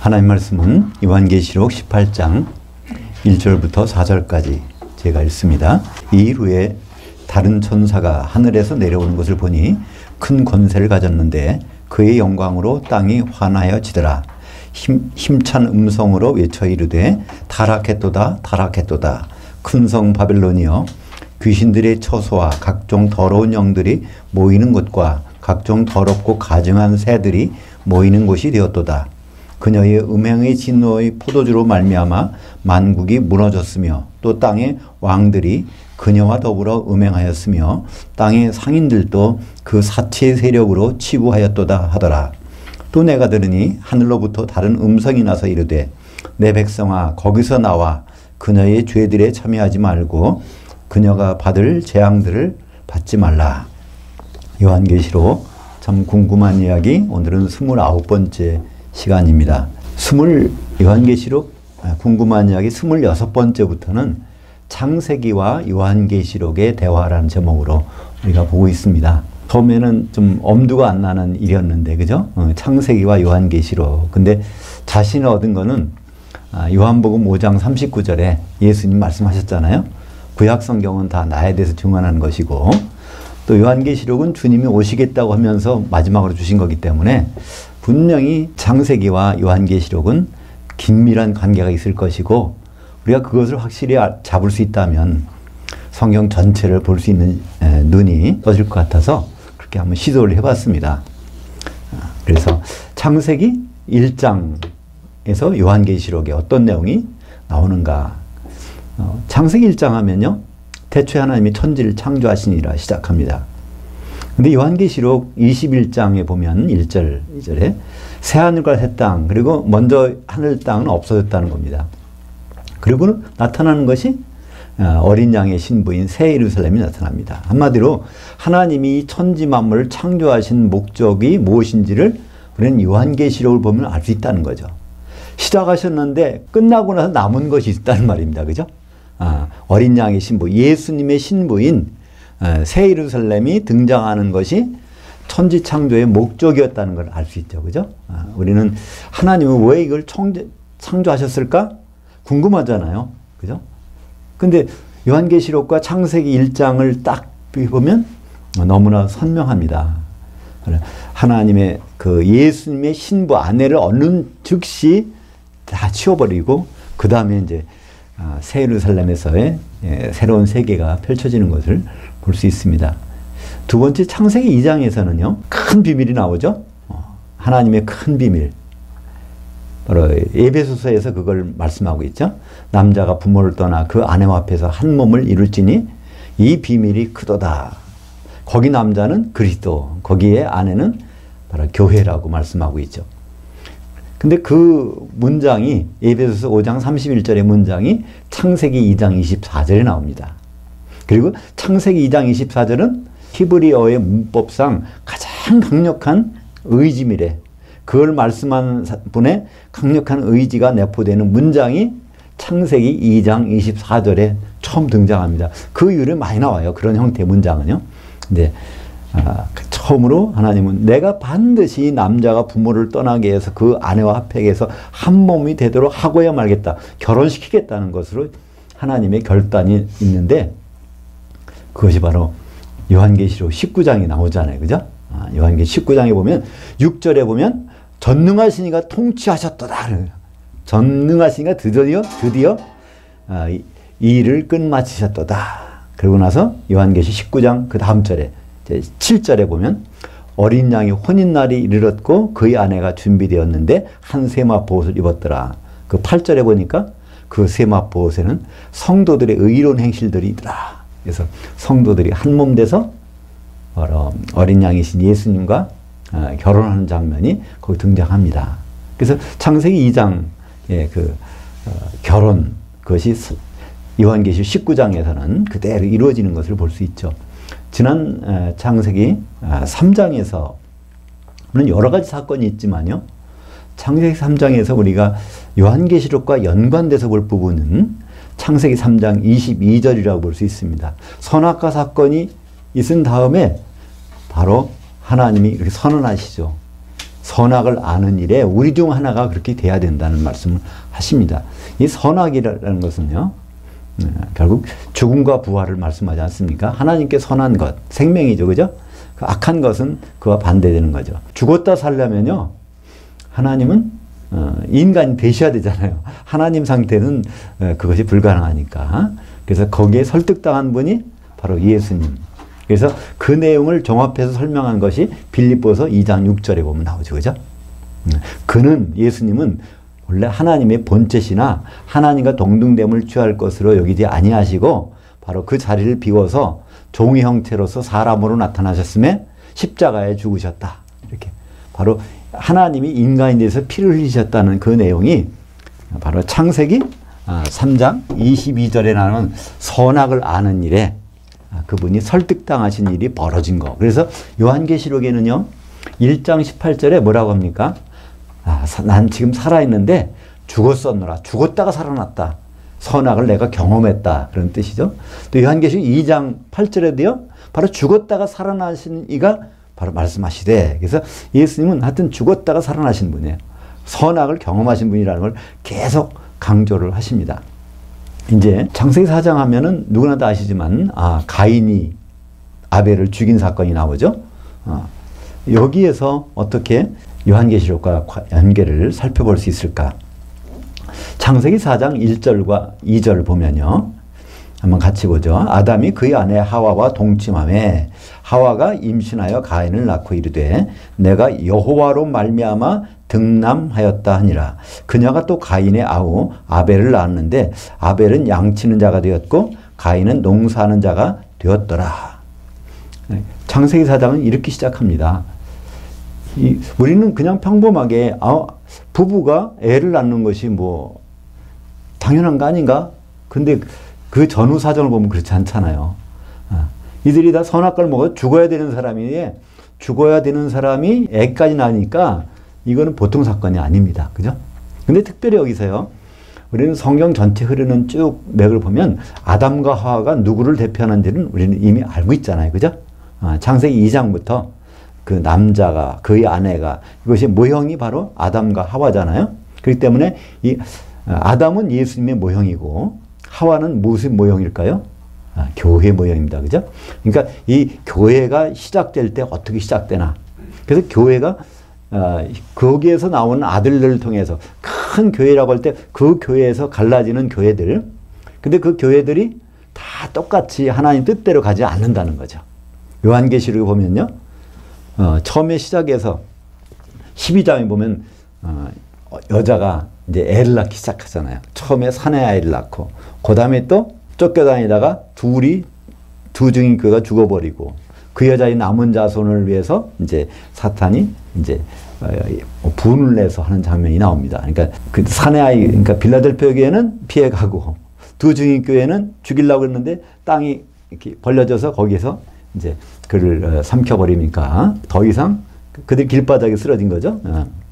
하나님 말씀은 요한계시록 18장 1절부터 4절까지 제가 읽습니다. 이 후에 다른 천사가 하늘에서 내려오는 것을 보니 큰 권세를 가졌는데 그의 영광으로 땅이 환하여지더라. 힘찬 음성으로 외쳐 이르되 타락했도다 타락했도다. 큰 성 바벨론이여 귀신들의 처소와 각종 더러운 영들이 모이는 곳과 각종 더럽고 가증한 새들이 모이는 곳이 되었도다. 그녀의 음행의 진노의 포도주로 말미암아 만국이 무너졌으며 또 땅의 왕들이 그녀와 더불어 음행하였으며 땅의 상인들도 그 사치의 세력으로 치부하였도다 하더라. 또 내가 들으니 하늘로부터 다른 음성이 나서 이르되 내 백성아 거기서 나와 그녀의 죄들에 참여하지 말고 그녀가 받을 재앙들을 받지 말라. 요한계시록 참 궁금한 이야기, 오늘은 29번째 시간입니다. 요한계시록 궁금한 이야기 26번째부터는 창세기와 요한계시록의 대화라는 제목으로 우리가 보고 있습니다. 처음에는 좀 엄두가 안 나는 일이었는데, 그죠? 창세기와 요한계시록. 근데 자신을 얻은 거는 요한복음 5장 39절에 예수님 말씀하셨잖아요. 구약 성경은 다 나에 대해서 증언하는 것이고, 또 요한계시록은 주님이 오시겠다고 하면서 마지막으로 주신 거기 때문에 분명히 창세기와 요한계시록은 긴밀한 관계가 있을 것이고, 우리가 그것을 확실히 잡을 수 있다면 성경 전체를 볼 수 있는 눈이 떠질 것 같아서 그렇게 한번 시도를 해봤습니다. 그래서 창세기 1장에서 요한계시록에 어떤 내용이 나오는가. 창세기 1장 하면요, 태초에 하나님이 천지를 창조하시니라 시작합니다. 근데 요한계시록 21장에 보면 1절, 2절에 새하늘과 새 땅, 그리고 먼저 하늘 땅은 없어졌다는 겁니다. 그리고 나타나는 것이 어린 양의 신부인 새 예루살렘이 나타납니다. 한마디로 하나님이 천지 만물을 창조하신 목적이 무엇인지를 우리는 요한계시록을 보면 알 수 있다는 거죠. 시작하셨는데 끝나고 나서 남은 것이 있다는 말입니다. 그죠? 어린 양의 신부, 예수님의 신부인 새 예루살렘이 등장하는 것이 천지 창조의 목적이었다는 걸 알 수 있죠. 그죠? 우리는 하나님은 왜 이걸 창조하셨을까? 궁금하잖아요. 그죠? 근데 요한계시록과 창세기 1장을 딱 보면 너무나 선명합니다. 하나님의 그 예수님의 신부 아내를 얻는 즉시 다 치워버리고 그 다음에 이제 새 예루살렘에서의 새로운 세계가 펼쳐지는 것을 볼 수 있습니다. 두 번째 창세기 2장에서는요, 큰 비밀이 나오죠. 하나님의 큰 비밀. 바로 에베소서에서 그걸 말씀하고 있죠. 남자가 부모를 떠나 그 아내와 앞에서 한 몸을 이룰지니 이 비밀이 크도다. 거기 남자는 그리스도, 거기에 아내는 바로 교회라고 말씀하고 있죠. 근데 그 문장이 에베소서 5장 31절의 문장이 창세기 2장 24절에 나옵니다. 그리고 창세기 2장 24절은 히브리어의 문법상 가장 강력한 의지밀에, 그걸 말씀한 분의 강력한 의지가 내포되는 문장이 창세기 2장 24절에 처음 등장합니다. 그 이유를 많이 나와요. 그런 형태의 문장은요. 근데 처음으로 하나님은 내가 반드시 남자가 부모를 떠나게 해서 그 아내와 합하게 해서 한 몸이 되도록 하고야 말겠다. 결혼시키겠다는 것으로 하나님의 결단이 있는데, 그것이 바로 요한계시록 19장에 나오잖아요. 그죠? 요한계시록 19장에 보면 6절에 보면 전능하시니가 통치하셨도다. 전능하시니가 드디어 이 일을 끝마치셨도다. 그러고 나서 요한계시록 19장 그 다음 절에 7절에 보면 어린 양이 혼인날이 이르렀고 그의 아내가 준비되었는데 한 세마포 옷을 입었더라. 그 8절에 보니까 그 세마포 옷에는 성도들의 의로운 행실들이더라. 그래서 성도들이 한 몸 돼서 바로 어린 양이신 예수님과 결혼하는 장면이 거기 등장합니다. 그래서 창세기 2장의 그 결혼, 그것이 요한계시록 19장에서는 그대로 이루어지는 것을 볼 수 있죠. 지난 창세기 3장에서는 여러 가지 사건이 있지만요, 창세기 3장에서 우리가 요한계시록과 연관돼서 볼 부분은 창세기 3장 22절이라고 볼 수 있습니다. 선악과 사건이 있은 다음에 바로 하나님이 이렇게 선언하시죠. 선악을 아는 일에 우리 중 하나가 그렇게 돼야 된다는 말씀을 하십니다. 이 선악이라는 것은요, 결국 죽음과 부활을 말씀하지 않습니까? 하나님께 선한 것, 생명이죠. 그죠? 그 악한 것은 그와 반대되는 거죠. 죽었다 살려면요, 하나님은 인간이 되셔야 되잖아요. 하나님 상태는 그것이 불가능하니까. 그래서 거기에 설득당한 분이 바로 예수님. 그래서 그 내용을 종합해서 설명한 것이 빌립보서 2장 6절에 보면 나오죠. 그죠? 그는, 예수님은 원래 하나님의 본체시나 하나님과 동등됨을 취할 것으로 여기지 아니하시고 바로 그 자리를 비워서 종의 형체로서 사람으로 나타나셨음에 십자가에 죽으셨다. 이렇게. 바로 하나님이 인간이 돼서 피를 흘리셨다는 그 내용이 바로 창세기 3장 22절에 나오는 선악을 아는 일에 그분이 설득당하신 일이 벌어진 거. 그래서 요한계시록에는요, 1장 18절에 뭐라고 합니까? 난 지금 살아있는데 죽었었노라. 죽었다가 살아났다. 선악을 내가 경험했다. 그런 뜻이죠. 또 요한계시록 2장 8절에도요, 바로 죽었다가 살아나신 이가 바로 말씀하시되, 그래서 예수님은 하여튼 죽었다가 살아나신 분이에요. 선악을 경험하신 분이라는 걸 계속 강조를 하십니다. 이제 창세기 4장 하면은 누구나 다 아시지만 가인이 아벨을 죽인 사건이 나오죠. 여기에서 어떻게 요한계시록과 연계를 살펴볼 수 있을까? 창세기 4장 1절과 2절을 보면요, 한번 같이 보죠. 아담이 그의 아내 하와와 동침하매 하와가 임신하여 가인을 낳고 이르되 내가 여호와로 말미암아 등남하였다 하니라. 그녀가 또 가인의 아우 아벨을 낳았는데 아벨은 양치는 자가 되었고 가인은 농사하는 자가 되었더라. 창세기 4장은 이렇게 시작합니다. 우리는 그냥 평범하게 부부가 애를 낳는 것이 뭐 당연한 거 아닌가? 근데 그 전후 사정을 보면 그렇지 않잖아요. 이들이 다 선악과를 먹어 죽어야 되는 사람이 애까지 낳으니까 이거는 보통 사건이 아닙니다. 그죠? 근데 특별히 여기서요, 우리는 성경 전체 흐르는 쭉 맥을 보면 아담과 하와가 누구를 대표하는지는 우리는 이미 알고 있잖아요. 그죠? 창세기 2장부터 그 남자가, 그의 아내가, 이것이 모형이 바로 아담과 하와잖아요. 그렇기 때문에 이 아담은 예수님의 모형이고 하와는 무슨 모형일까요? 교회 모형입니다. 그죠? 그러니까 이 교회가 시작될 때 어떻게 시작되나. 그래서 교회가 거기에서 나오는 아들들을 통해서 큰 교회라고 할 때 그 교회에서 갈라지는 교회들. 근데 그 교회들이 다 똑같이 하나님 뜻대로 가지 않는다는 거죠. 요한계시록에 보면요, 처음에 시작해서 12장에 보면 여자가 이제 애를 낳기 시작하잖아요. 처음에 사내 아이를 낳고, 그 다음에 또 쫓겨다니다가 두 증인교가 죽어버리고, 그 여자의 남은 자손을 위해서 이제 사탄이 이제 분을 내서 하는 장면이 나옵니다. 그러니까 그 사내 아이, 그러니까 빌라델피아 교회는 피해가고, 두 증인교회는 죽이려고 했는데 땅이 이렇게 벌려져서 거기에서 이제 그를 삼켜버리니까 더 이상 그들 길바닥에 쓰러진 거죠.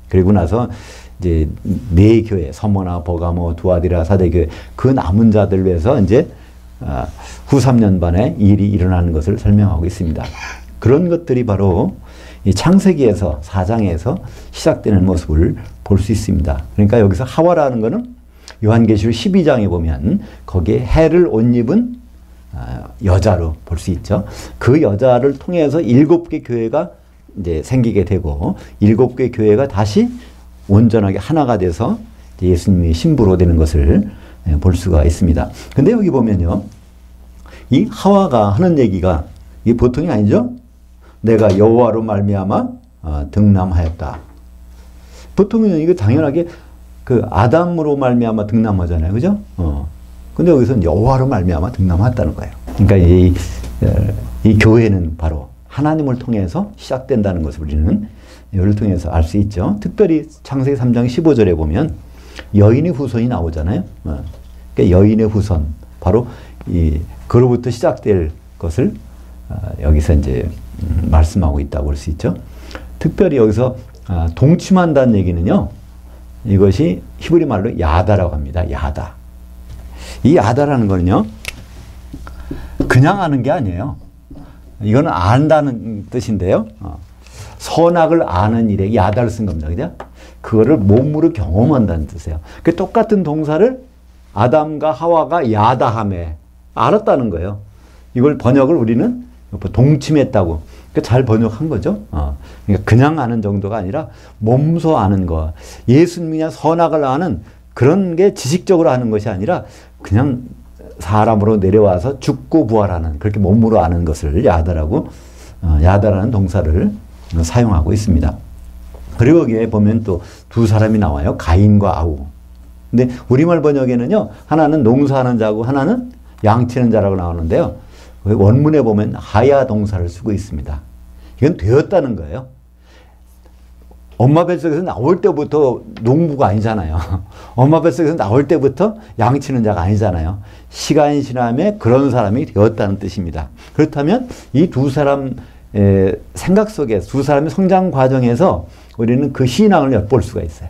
그리고 나서 이제 네 교회, 서머나, 버가모, 두아디라, 사대교회, 그 남은 자들 위해서 이제 후 3년 반에 일이 일어나는 것을 설명하고 있습니다. 그런 것들이 바로 이 창세기에서 4장에서 시작되는 모습을 볼 수 있습니다. 그러니까 여기서 하와라는 것은 요한계시록 12장에 보면 거기에 해를 옷 입은 여자로 볼 수 있죠. 그 여자를 통해서 7개 교회가 이제 생기게 되고 7개 교회가 다시 온전하게 하나가 돼서 예수님의 신부로 되는 것을 볼 수가 있습니다. 근데 여기 보면요, 이 하와가 하는 얘기가 이게 보통이 아니죠. 내가 여호와로 말미암아 등남하였다. 보통은 이거 당연하게 그 아담으로 말미암아 등남하잖아요, 그죠? 근데 여기서는 여호와로 말미암아 등남했다는 거예요. 그러니까 이 교회는 바로 하나님을 통해서 시작된다는 것을 우리는 이를 통해서 알 수 있죠. 특별히 창세기 3장 15절에 보면 여인의 후손이 나오잖아요. 그러니까 여인의 후손, 바로 그로부터 시작될 것을 여기서 이제 말씀하고 있다고 볼 수 있죠. 특별히 여기서 동침한다는 얘기는요, 이것이 히브리 말로 야다라고 합니다. 야다. 이 야다라는 거는요, 그냥 아는 게 아니에요. 이거는 안다는 뜻인데요. 선악을 아는 일에 야다를 쓴 겁니다. 그죠? 그거를 몸으로 경험한다는 뜻이에요. 그 똑같은 동사를 아담과 하와가 야다함에 알았다는 거예요. 이걸 번역을 우리는 동침했다고. 그러니까 잘 번역한 거죠. 그러니까 그냥 아는 정도가 아니라 몸소 아는 거. 예수님이냐 선악을 아는 그런 게 지식적으로 아는 것이 아니라 그냥 사람으로 내려와서 죽고 부활하는, 그렇게 몸으로 아는 것을 야다라고, 야다라는 동사를 사용하고 있습니다. 그리고 여기에 보면 또 두 사람이 나와요. 가인과 아우. 근데 우리말 번역에는요, 하나는 농사하는 자고 하나는 양치는 자라고 나오는데요. 원문에 보면 하야 동사를 쓰고 있습니다. 이건 되었다는 거예요. 엄마 뱃속에서 나올 때부터 농부가 아니잖아요. 엄마 뱃속에서 나올 때부터 양치는 자가 아니잖아요. 시간이 지나면 그런 사람이 되었다는 뜻입니다. 그렇다면 이 두 사람 생각 속에, 두 사람의 성장 과정에서 우리는 그 신앙을 엿볼 수가 있어요.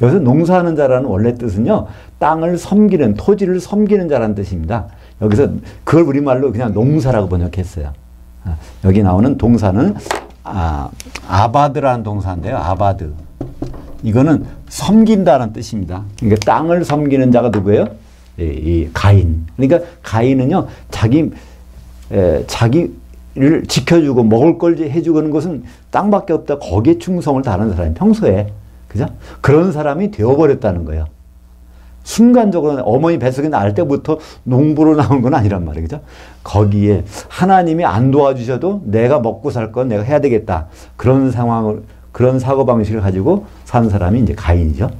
여기서 농사하는 자라는 원래 뜻은요, 땅을 섬기는, 토지를 섬기는 자라는 뜻입니다. 여기서 그걸 우리말로 그냥 농사라고 번역했어요. 여기 나오는 동사는 아바드라는 동사인데요. 아바드. 이거는 섬긴다는 뜻입니다. 그러니까 땅을 섬기는 자가 누구예요? 이 가인. 그러니까 가인은요, 자기를 지켜주고 먹을 걸 해주고 하는 것은 땅밖에 없다. 거기에 충성을 다하는 사람이 평소에. 그죠? 그런 사람이 되어버렸다는 거예요. 순간적으로 어머니 뱃속에 날 때부터 농부로 나온 건 아니란 말이에요. 그죠? 거기에 하나님이 안 도와주셔도 내가 먹고 살 건 내가 해야 되겠다. 그런 상황을, 그런 사고방식을 가지고 산 사람이 이제 가인이죠.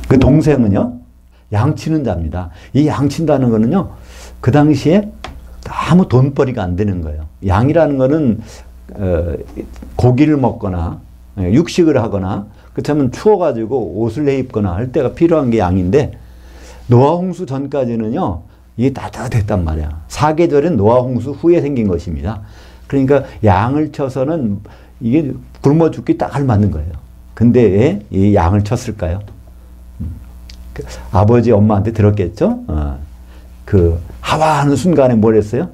그 동생은요, 양치는 자입니다. 이 양친다는 거는요, 그 당시에 아무 돈벌이가 안 되는 거예요. 양이라는 거는, 고기를 먹거나, 육식을 하거나, 그렇다면 추워가지고 옷을 해입거나 할 때가 필요한 게 양인데, 노아 홍수 전까지는요, 이게 따뜻했단 말이야. 사계절은 노아 홍수 후에 생긴 것입니다. 그러니까 양을 쳐서는 이게 굶어 죽기 딱 알맞는 거예요. 근데 왜 이 양을 쳤을까요? 아버지 엄마한테 들었겠죠? 그 하와하는 순간에 뭘 했어요?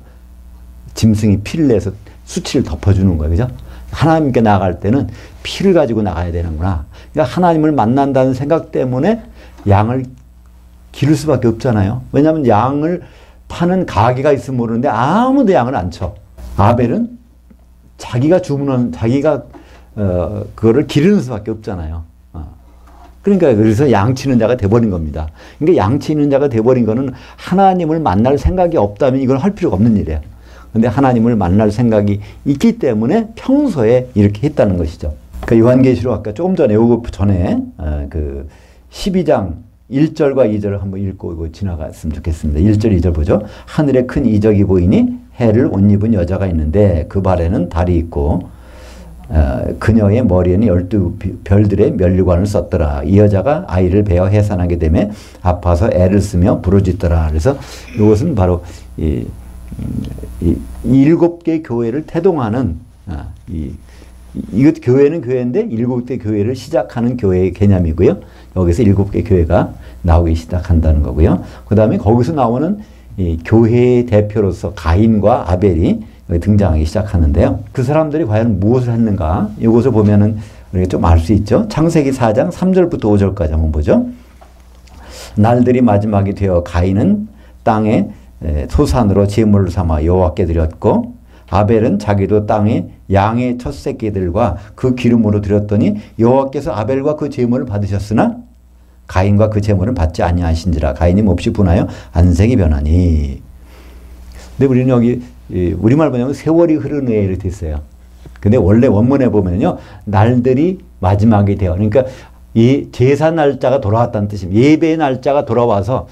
짐승이 피를 내서 수치를 덮어주는 거예요. 그죠? 하나님께 나갈 때는 피를 가지고 나가야 되는구나. 그러니까 하나님을 만난다는 생각 때문에 양을 기를 수밖에 없잖아요. 왜냐하면 양을 파는 가게가 있으면 모르는데 아무도 양을 안 쳐. 아벨은 자기가 주문한, 자기가 그거를 기르는 수밖에 없잖아요. 그러니까 그래서 양치는 자가 돼버린 겁니다. 그러니까 양치는 자가 돼버린 거는 하나님을 만날 생각이 없다면 이걸 할 필요가 없는 일이에요. 근데 하나님을 만날 생각이 있기 때문에 평소에 이렇게 했다는 것이죠. 그 요한계시록 아까 조금 전에, 요거 전에 그 12장 1절과 2절을 한번 읽고 지나갔으면 좋겠습니다. 1절, 2절 보죠. 하늘에 큰 이적이 보이니 해를 옷 입은 여자가 있는데 그 발에는 달이 있고 그녀의 머리에는 12별들의 면류관을 썼더라. 이 여자가 아이를 베어 해산하게 되며 아파서 애를 쓰며 부르짖더라. 그래서 이것은 바로 이 7개 교회를 태동하는 이것 교회는 교회인데 7개 교회를 시작하는 교회의 개념이고요. 여기서 7개 교회가 나오기 시작한다는 거고요. 그 다음에 거기서 나오는 이 교회의 대표로서 가인과 아벨이 등장하기 시작하는데요. 그 사람들이 과연 무엇을 했는가? 이것을 보면은 우리가 좀 알 수 있죠. 창세기 4장 3절부터 5절까지 한번 보죠. 날들이 마지막이 되어 가인은 땅에 소산으로 제물을 삼아 여호와께 드렸고 아벨은 자기도 땅에 양의 첫 새끼들과 그 기름으로 드렸더니 여호와께서 아벨과 그 제물을 받으셨으나 가인과 그 제물을 받지 아니하신지라. 가인이 몹시 분하여 안색이 변하니. 근데 우리는 여기 우리말 번역은 세월이 흐르는 애 이렇게 있어요. 근데 원래 원문에 보면요, 날들이 마지막이 되어, 그러니까 이 제사 날짜가 돌아왔다는 뜻입니다. 예배의 날짜가 돌아와서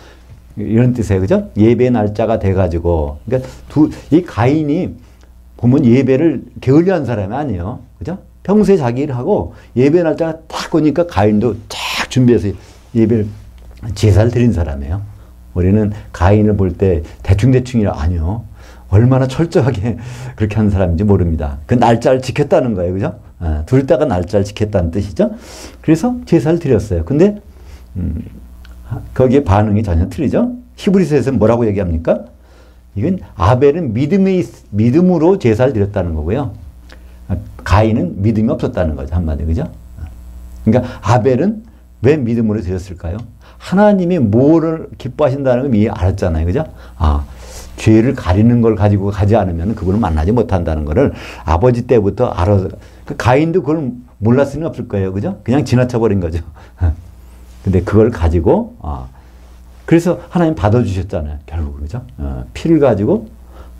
이런 뜻이에요. 그죠? 예배의 날짜가 돼가지고. 그러니까 이 가인이 보면 예배를 게을리한 사람이 아니에요. 그죠? 평소에 자기 일을 하고 예배 날짜가 딱 오니까 가인도 쫙 준비해서 예배를, 제사를 드린 사람이에요. 우리는 가인을 볼 때 대충대충이라 아니요. 얼마나 철저하게 그렇게 한 사람인지 모릅니다. 그 날짜를 지켰다는 거예요. 그죠? 둘 다가 날짜를 지켰다는 뜻이죠. 그래서 제사를 드렸어요. 근데 거기에 반응이 전혀 틀리죠. 히브리서에서는 뭐라고 얘기합니까? 이건 아벨은 믿음으로 제사를 드렸다는 거고요. 가인은 믿음이 없었다는 거죠. 한마디로. 그죠? 그러니까 아벨은 왜 믿음으로 드렸을까요? 하나님이 뭐를 기뻐하신다는 걸 미리 알았잖아요. 그죠? 아, 죄를 가리는 걸 가지고 가지 않으면 그분을 만나지 못한다는 것을 아버지 때부터 알아서. 그 가인도 그걸 몰랐을 리는 없을 거예요. 그죠? 그냥 지나쳐 버린 거죠. 근데 그걸 가지고, 그래서 하나님 받아주셨잖아요. 결국. 그죠? 피를 가지고,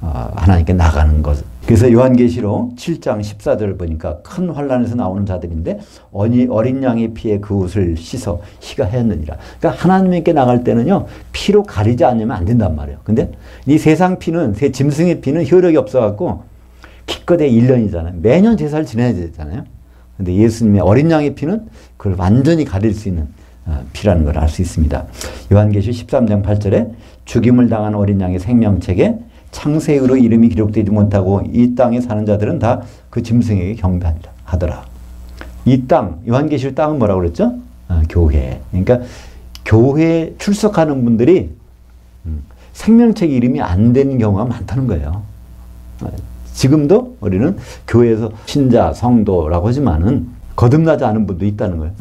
하나님께 나가는 것. 그래서 요한계시록 7장 14절을 보니까 큰 환란에서 나오는 자들인데 어린 양의 피에 그 옷을 씻어 희가 하였느니라. 그러니까 하나님께 나갈 때는요, 피로 가리지 않으면 안 된단 말이에요. 근데 이 세상 피는, 짐승의 피는 효력이 없어갖고 기껏해 1년이잖아요. 매년 제사를 지내야 되잖아요. 근데 예수님의 어린 양의 피는 그걸 완전히 가릴 수 있는 피라는 걸 알 수 있습니다. 요한계시록 13장 8절에 죽임을 당한 어린 양의 생명책에 창세기로 이름이 기록되지 못하고 이 땅에 사는 자들은 다 그 짐승에게 경배하더라. 이 땅, 요한계시록 땅은 뭐라고 그랬죠? 교회. 그러니까 교회에 출석하는 분들이 생명책 이름이 안 되는 경우가 많다는 거예요. 지금도 우리는 교회에서 신자, 성도라고 하지만은 거듭나지 않은 분도 있다는 거예요.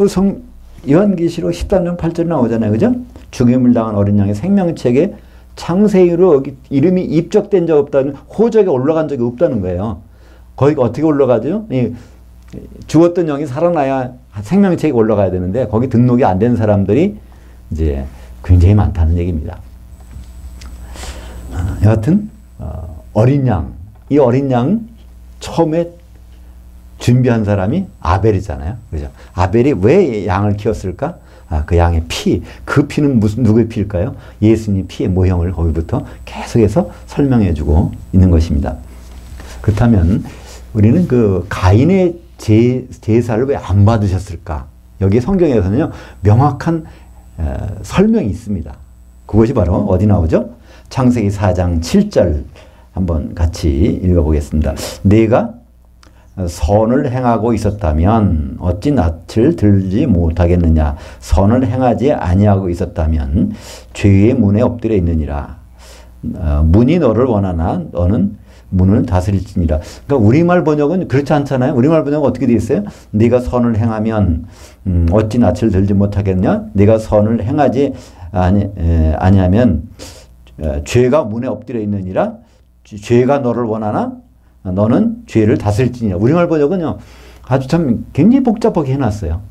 요한계시록 13장 8절에 나오잖아요. 그죠? 죽임을 당한 어린 양의 생명책에 창세기로 이름이 입적된 적 없다는, 호적에 올라간 적이 없다는 거예요. 거기 어떻게 올라가죠? 죽었던 영이 살아나야 생명책에 올라가야 되는데 거기 등록이 안 된 사람들이 이제 굉장히 많다는 얘기입니다. 여하튼 어린 양, 이 어린 양 처음에 준비한 사람이 아벨이잖아요. 그죠? 아벨이 왜 양을 키웠을까? 그 양의 피, 그 피는 누구의 피일까요? 예수님 피의 모형을 거기부터 계속해서 설명해주고 있는 것입니다. 그렇다면 우리는 그 가인의 제사를 왜 안 받으셨을까? 여기 성경에서는요, 명확한 설명이 있습니다. 그것이 바로 어디 나오죠? 창세기 4장 7절 한번 같이 읽어보겠습니다. 내가 선을 행하고 있었다면 어찌 낯을 들지 못하겠느냐. 선을 행하지 아니하고 있었다면 죄의 문에 엎드려 있느니라. 문이 너를 원하나 너는 문을 다스릴지니라. 그러니까 우리말 번역은 그렇지 않잖아요. 우리말 번역은 어떻게 되어 있어요? 네가 선을 행하면 어찌 낯을 들지 못하겠냐. 네가 선을 행하지 아니하면 죄가 문에 엎드려 있느니라. 죄가 너를 원하나 너는 죄를 다스릴지니라. 우리말 번역은요, 아주 참 굉장히 복잡하게 해놨어요.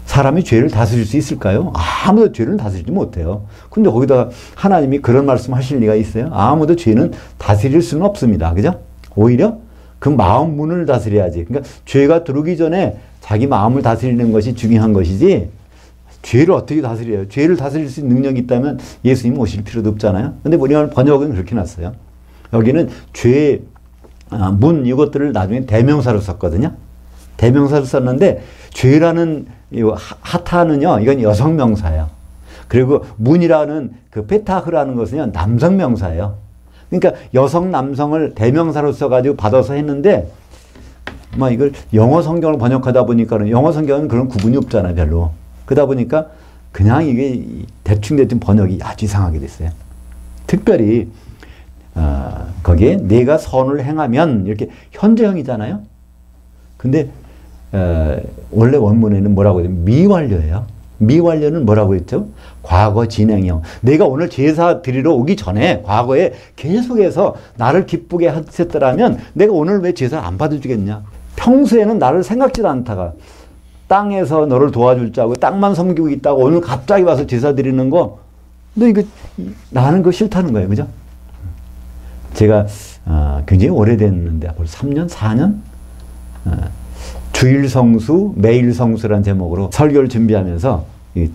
사람이 죄를 다스릴 수 있을까요? 아무도 죄를 다스리지 못해요. 근데 거기다가 하나님이 그런 말씀 하실 리가 있어요? 아무도 죄는 다스릴 수는 없습니다. 그죠? 오히려 그 마음 문을 다스려야지. 그러니까 죄가 들어오기 전에 자기 마음을 다스리는 것이 중요한 것이지, 죄를 어떻게 다스려요? 죄를 다스릴 수 있는 능력이 있다면 예수님 오실 필요도 없잖아요. 근데 우리말 번역은 그렇게 놨어요. 여기는 죄, 문, 이것들을 나중에 대명사로 썼거든요. 대명사로 썼는데, 죄라는 하타는요, 이건 여성명사예요. 그리고 문이라는 그 페타흐라는 것은요, 남성명사예요. 그러니까 여성, 남성을 대명사로 써가지고 받아서 했는데, 이걸 영어 성경을 번역하다 보니까는, 영어 성경은 그런 구분이 없잖아요, 별로. 그러다 보니까 그냥 이게 대충 번역이 아주 이상하게 됐어요. 특별히, 거기에 내가 선을 행하면 이렇게 현재형이잖아요. 근데 원래 원문에는 뭐라고 해요? 미완료예요. 미완료는 뭐라고 했죠? 과거 진행형. 내가 오늘 제사 드리러 오기 전에 과거에 계속해서 나를 기쁘게 하셨더라면 내가 오늘 왜 제사 안 받아주겠냐? 평소에는 나를 생각지도 않다가 땅에서 너를 도와줄 자고 땅만 섬기고 있다고 오늘 갑자기 와서 제사 드리는 거, 너 이거 나는 그거 싫다는 거예요. 그죠? 제가 굉장히 오래됐는데 벌써 3년, 4년? 주일성수, 매일성수라는 제목으로 설교를 준비하면서 이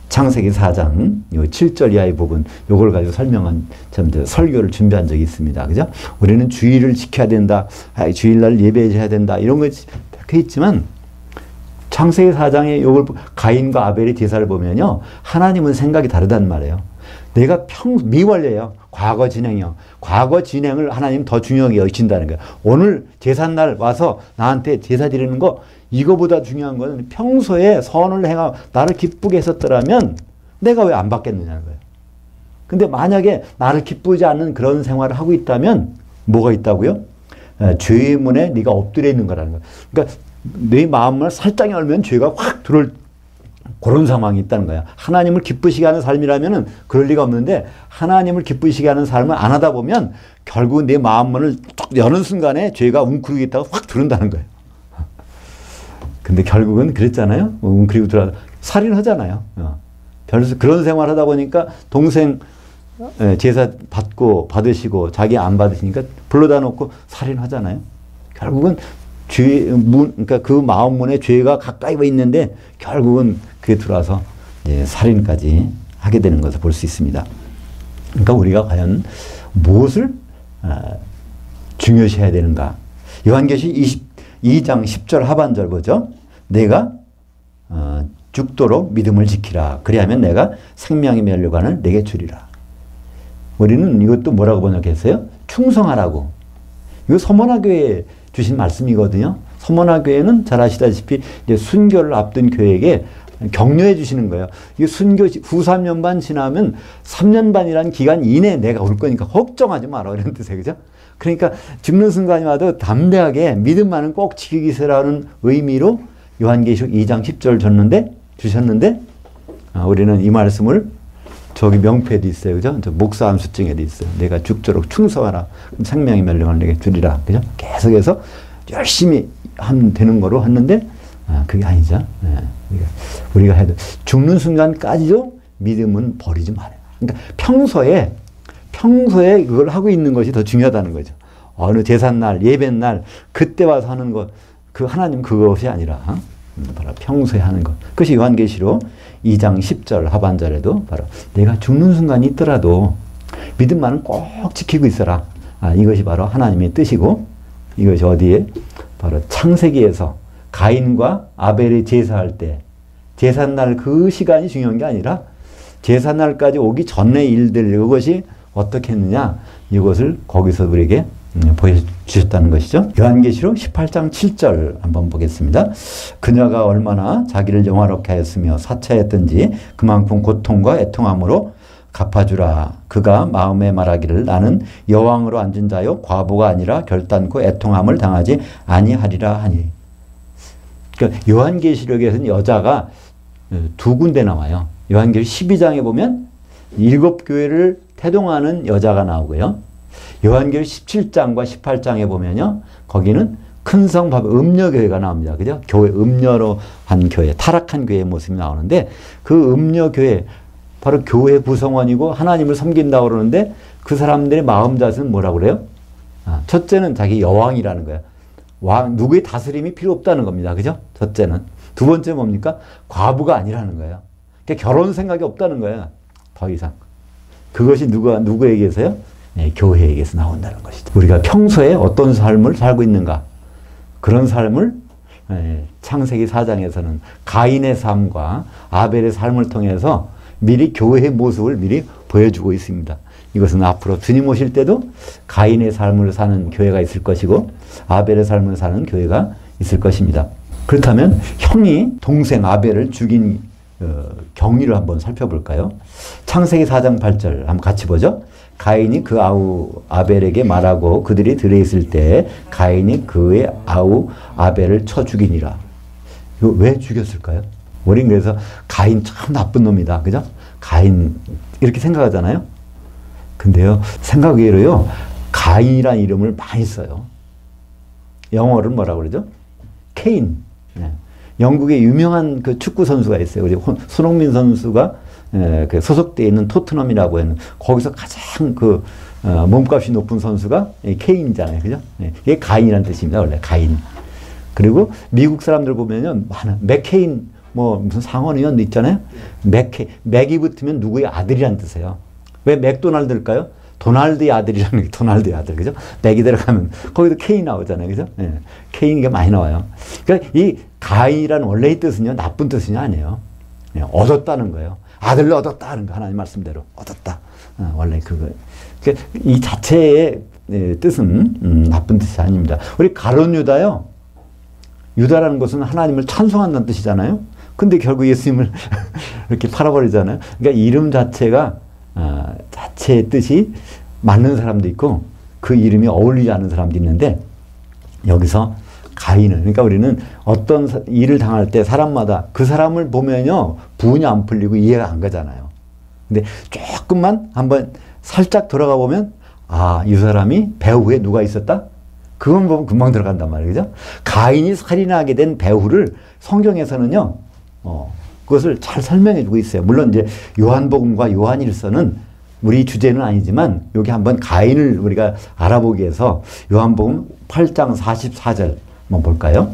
창세기 4장 7절 이하의 부분, 요걸 가지고 설명한 설교를 준비한 적이 있습니다. 그죠? 우리는 주일을 지켜야 된다. 주일날 예배해야 된다. 이런 거 적혀 있지만 창세기 4장에 요걸 가인과 아벨의 제사를 보면요, 하나님은 생각이 다르단 말이에요. 내가 미완료예요. 과거 진행형. 과거 진행을 하나님 더 중요하게 여기신다는 거예요. 오늘 제삿날 와서 나한테 제사 드리는 거, 이거보다 중요한 거는 평소에 선을 행하고 나를 기쁘게 했었더라면 내가 왜 안 받겠느냐는 거예요. 근데 만약에 나를 기쁘지 않는 그런 생활을 하고 있다면 뭐가 있다고요? 죄의 문에 네가 엎드려 있는 거라는 거야. 그러니까 네 마음을 살짝 열면 죄가 확 들어올 그런 상황이 있다는 거야. 하나님을 기쁘시게 하는 삶이라면은 그럴 리가 없는데 하나님을 기쁘시게 하는 삶을 안 하다 보면 결국 내 마음문을 딱 여는 순간에 죄가 웅크리고 있다가 확 들어온다는 거예요. 근데 결국은 그랬잖아요. 웅크리고 들어 살인하잖아요. 그래서 그런 생활 하다 보니까 동생 제사 받으시고 자기 안 받으시니까 불러다 놓고 살인하잖아요. 결국은 그러니까 그 마음문에 죄가 가까이 와 있는데 결국은 그게 들어와서 이제 살인까지 하게 되는 것을 볼 수 있습니다. 그러니까 우리가 과연 무엇을 중요시해야 되는가? 요한계시 22장 10절 하반절 보죠. 내가 죽도록 믿음을 지키라. 그리하면 내가 생명의 면류관을 내게 주리라. 우리는 이것도 뭐라고 번역했어요? 충성하라고. 이거 서머나 교회에 주신 말씀이거든요. 서머나 교회는 잘 아시다시피 이제 순교를 앞둔 교회에게 격려해 주시는 거예요. 이 순교 후 3년반 지나면 3년반이라는 기간 이내에 내가 올 거니까 걱정하지 마라. 이런 뜻이에요. 그죠? 그러니까 죽는 순간이 와도 담대하게 믿음만은 꼭 지키기세라는 의미로 요한계시록 2장 10절 주셨는데 우리는 이 말씀을 저기 명패에도 있어요. 그죠? 저 목사 암수증에도 있어요. 내가 죽도록 충성하라. 그럼 생명의 멸령을 내게 주리라. 그죠? 계속해서 열심히 하면 되는 거로 했는데 그게 아니죠. 우리가 해도 죽는 순간까지도 믿음은 버리지 말아요. 그러니까 평소에 그걸 하고 있는 것이 더 중요하다는 거죠. 어느 제삿날, 예배날 그때 와서 하는 것, 그 하나님 그것이 아니라 바로 평소에 하는 것. 그것이 요한계시록 2장 10절 하반절에도 바로 내가 죽는 순간이 있더라도 믿음만은 꼭 지키고 있어라. 이것이 바로 하나님의 뜻이고 이것이 어디에? 바로 창세기에서 가인과 아벨이 제사할 때 제삿날 그 시간이 중요한 게 아니라 제삿날까지 오기 전의 일들 이것이 어떻게 했느냐 이것을 거기서 우리에게 보여주셨다는 것이죠. 요한계시록 18장 7절 한번 보겠습니다. 그녀가 얼마나 자기를 영화롭게 하였으며 사차했던지 그만큼 고통과 애통함으로 갚아주라. 그가 마음에 말하기를 나는 여왕으로 앉은 자요 과부가 아니라 결단코 애통함을 당하지 아니하리라 하니. 그러니까 요한계시록에서는 여자가 두 군데 나와요. 요한계시록 12장에 보면 7교회를 태동하는 여자가 나오고요. 요한계시록 17장과 18장에 보면요. 거기는 큰성 음녀교회가 나옵니다. 그죠? 교회, 음녀로 한 교회, 타락한 교회의 모습이 나오는데 그 음녀교회, 바로 교회 구성원이고 하나님을 섬긴다고 그러는데 그 사람들의 마음 자세는 뭐라고 그래요? 첫째는 자기 여왕이라는 거예요. 누구의 다스림이 필요 없다는 겁니다. 그죠? 첫째는. 두 번째 뭡니까? 과부가 아니라는 거예요. 그러니까 결혼 생각이 없다는 거예요. 더 이상. 그것이 누구에게서요? 네, 교회에게서 나온다는 것이죠. 우리가 평소에 어떤 삶을 살고 있는가? 그런 삶을 창세기 4장에서는 가인의 삶과 아벨의 삶을 통해서 미리 교회의 모습을 미리 보여주고 있습니다. 이것은 앞으로 주님 오실 때도 가인의 삶을 사는 교회가 있을 것이고 아벨의 삶을 사는 교회가 있을 것입니다. 그렇다면 형이 동생 아벨을 죽인 경위를 한번 살펴볼까요? 창세기 4장 8절 한번 같이 보죠. 가인이 그 아우 아벨에게 말하고 그들이 들에 있을 때 가인이 그의 아우 아벨을 쳐 죽이니라. 이거 왜 죽였을까요? 우린 그래서 가인 참 나쁜 놈이다. 그죠? 가인 이렇게 생각하잖아요. 근데요. 생각외로요. 가인이라는 이름을 많이 써요. 영어로는 뭐라고 그러죠? 케인. 네. 영국의 유명한 그 축구 선수가 있어요. 우리 손흥민 선수가 그 소속되어 있는 토트넘이라고 하는 거기서 가장 그 몸값이 높은 선수가 케인이잖아요. 그죠? 이게 가인이라는 뜻입니다. 원래 가인. 그리고 미국 사람들 보면요. 많은 맥케인 뭐 무슨 상원의원 있잖아요. 맥이 붙으면 누구의 아들이라는 뜻이에요. 왜 맥도날드일까요? 도날드의 아들이라는 게 도날드의 아들. 그죠? 맥이 들어가면 거기도 케인 나오잖아요. 그죠? 네. 케인이 많이 나와요. 그러니까 이 가인이라는 원래의 뜻은요. 나쁜 뜻이 아니에요. 네. 얻었다는 거예요. 아들을 얻었다는 거 하나님 말씀대로 얻었다. 원래 그거. 그러니까 이 자체의 뜻은 나쁜 뜻이 아닙니다. 우리 가룟 유다요. 유다라는 것은 하나님을 찬송한다는 뜻이잖아요. 근데 결국 예수님을 이렇게 팔아버리잖아요. 그러니까 이름 자체가 자체의 뜻이 맞는 사람도 있고 그 이름이 어울리지 않는 사람도 있는데 여기서 가인을, 그러니까 우리는 어떤 일을 당할 때 사람마다 그 사람을 보면요, 분이 안 풀리고 이해가 안 가잖아요. 근데 조금만 한번 살짝 들어가 보면, 아, 이 사람이 배후에 누가 있었다? 그건 보면 금방 들어간단 말이에요. 그죠? 가인이 살인하게 된 배후를 성경에서는요, 그것을 잘 설명해 주고 있어요. 물론 이제 요한복음과 요한일서는 우리 주제는 아니지만 여기 한번 가인을 우리가 알아보기 위해서 요한복음 8장 44절 한번 볼까요?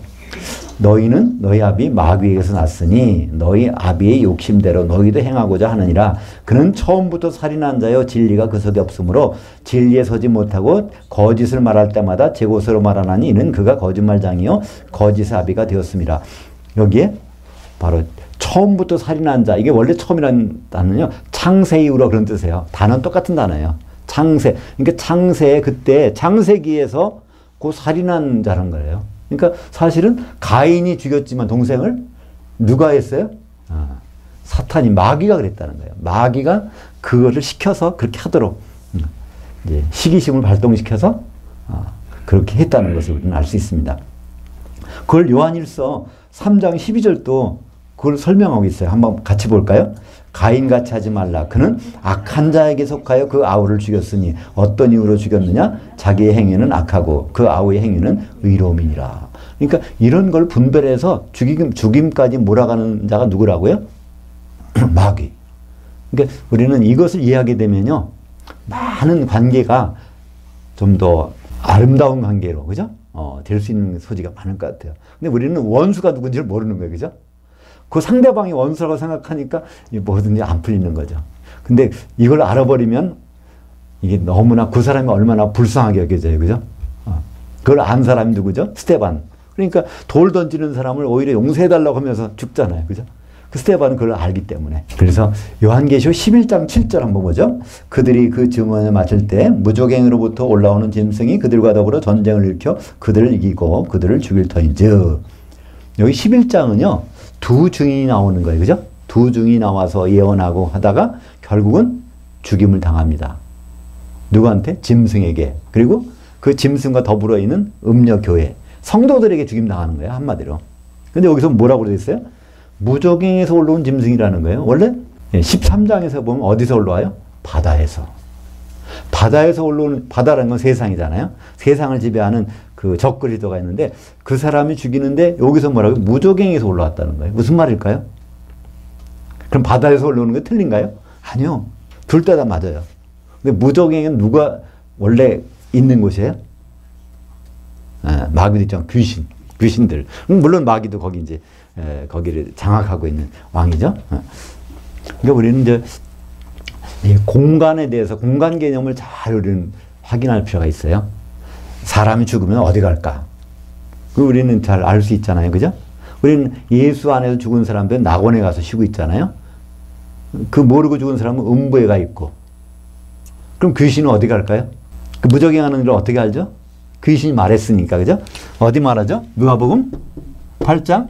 너희는 너희 아비 마귀에게서 났으니 너희 아비의 욕심대로 너희도 행하고자 하느니라. 그는 처음부터 살인한 자여 진리가 그 속에 없으므로 진리에 서지 못하고 거짓을 말할 때마다 제 것으로 말하나니 이는 그가 거짓말장이요 거짓의 아비가 되었습니다. 여기에 바로 처음부터 살인한 자, 이게 원래 처음이라는 단어는요, 창세 이후로 그런 뜻이에요. 단어는 똑같은 단어예요. 창세. 그러니까 창세에 그때 창세기에서 그 살인한 자란 거예요. 그러니까 사실은 가인이 죽였지만 동생을 누가 했어요? 사탄이, 마귀가 그랬다는 거예요. 마귀가 그거를 시켜서 그렇게 하도록 이제 시기심을 발동시켜서 그렇게 했다는 것을 우리는 알 수 있습니다. 그걸 요한일서 3장 12절도 그걸 설명하고 있어요. 한번 같이 볼까요? 가인같이 하지 말라. 그는 악한 자에게 속하여 그 아우를 죽였으니 어떤 이유로 죽였느냐? 자기의 행위는 악하고 그 아우의 행위는 의로움이니라. 그러니까 이런 걸 분별해서 죽임까지 몰아가는 자가 누구라고요? 마귀. 그러니까 우리는 이것을 이해하게 되면요, 많은 관계가 좀 더 아름다운 관계로, 그죠? 될 수 있는 소지가 많을 것 같아요. 근데 우리는 원수가 누군지를 모르는 거예요. 그죠? 그 상대방이 원수라고 생각하니까 뭐든지 안 풀리는 거죠. 근데 이걸 알아버리면 이게 너무나 그 사람이 얼마나 불쌍하게 여겨져요. 그죠? 그걸 안 사람이 누구죠? 스데반. 그러니까 돌 던지는 사람을 오히려 용서해달라고 하면서 죽잖아요. 그죠? 그 스데반은 그걸 알기 때문에. 그래서 요한계시록 11장 7절 한번 보죠. 그들이 그 증언을 마칠 때 무적행으로부터 올라오는 짐승이 그들과 더불어 전쟁을 일으켜 그들을 이기고 그들을 죽일 터인즉. 여기 11장은요. 두 증인이 나오는 거예요. 그죠? 두 증인이 나와서 예언하고 하다가 결국은 죽임을 당합니다. 누구한테? 짐승에게. 그리고 그 짐승과 더불어 있는 음녀교회. 성도들에게 죽임 당하는 거예요. 한마디로. 근데 여기서 뭐라고 되어 있어요? 무적행에서 올라온 짐승이라는 거예요. 원래 13장에서 보면 어디서 올라와요? 바다에서. 바다에서 올라오는, 바다라는 건 세상이잖아요. 세상을 지배하는 그 적그리스도가 있는데 그 사람이 죽이는데 여기서 뭐라고요? 무적행에서 올라왔다는 거예요. 무슨 말일까요? 그럼 바다에서 올라오는 게 틀린가요? 아니요. 둘 다 맞아요. 근데 무적행은 누가 원래 있는 곳이에요? 마귀도 있죠. 귀신들. 물론 마귀도 거기 이제 거기를 장악하고 있는 왕이죠. 그러니까 우리는 이제 이 공간에 대해서 공간 개념을 잘 우리는 확인할 필요가 있어요. 사람이 죽으면 어디 갈까? 그 우리는 잘 알 수 있잖아요. 그죠? 우리는 예수 안에서 죽은 사람들은 낙원에 가서 쉬고 있잖아요. 그 모르고 죽은 사람은 음부에 가 있고. 그럼 귀신은 어디 갈까요? 그 무적행하는 걸 어떻게 알죠? 귀신이 말했으니까. 그죠? 어디 말하죠? 누가복음 8장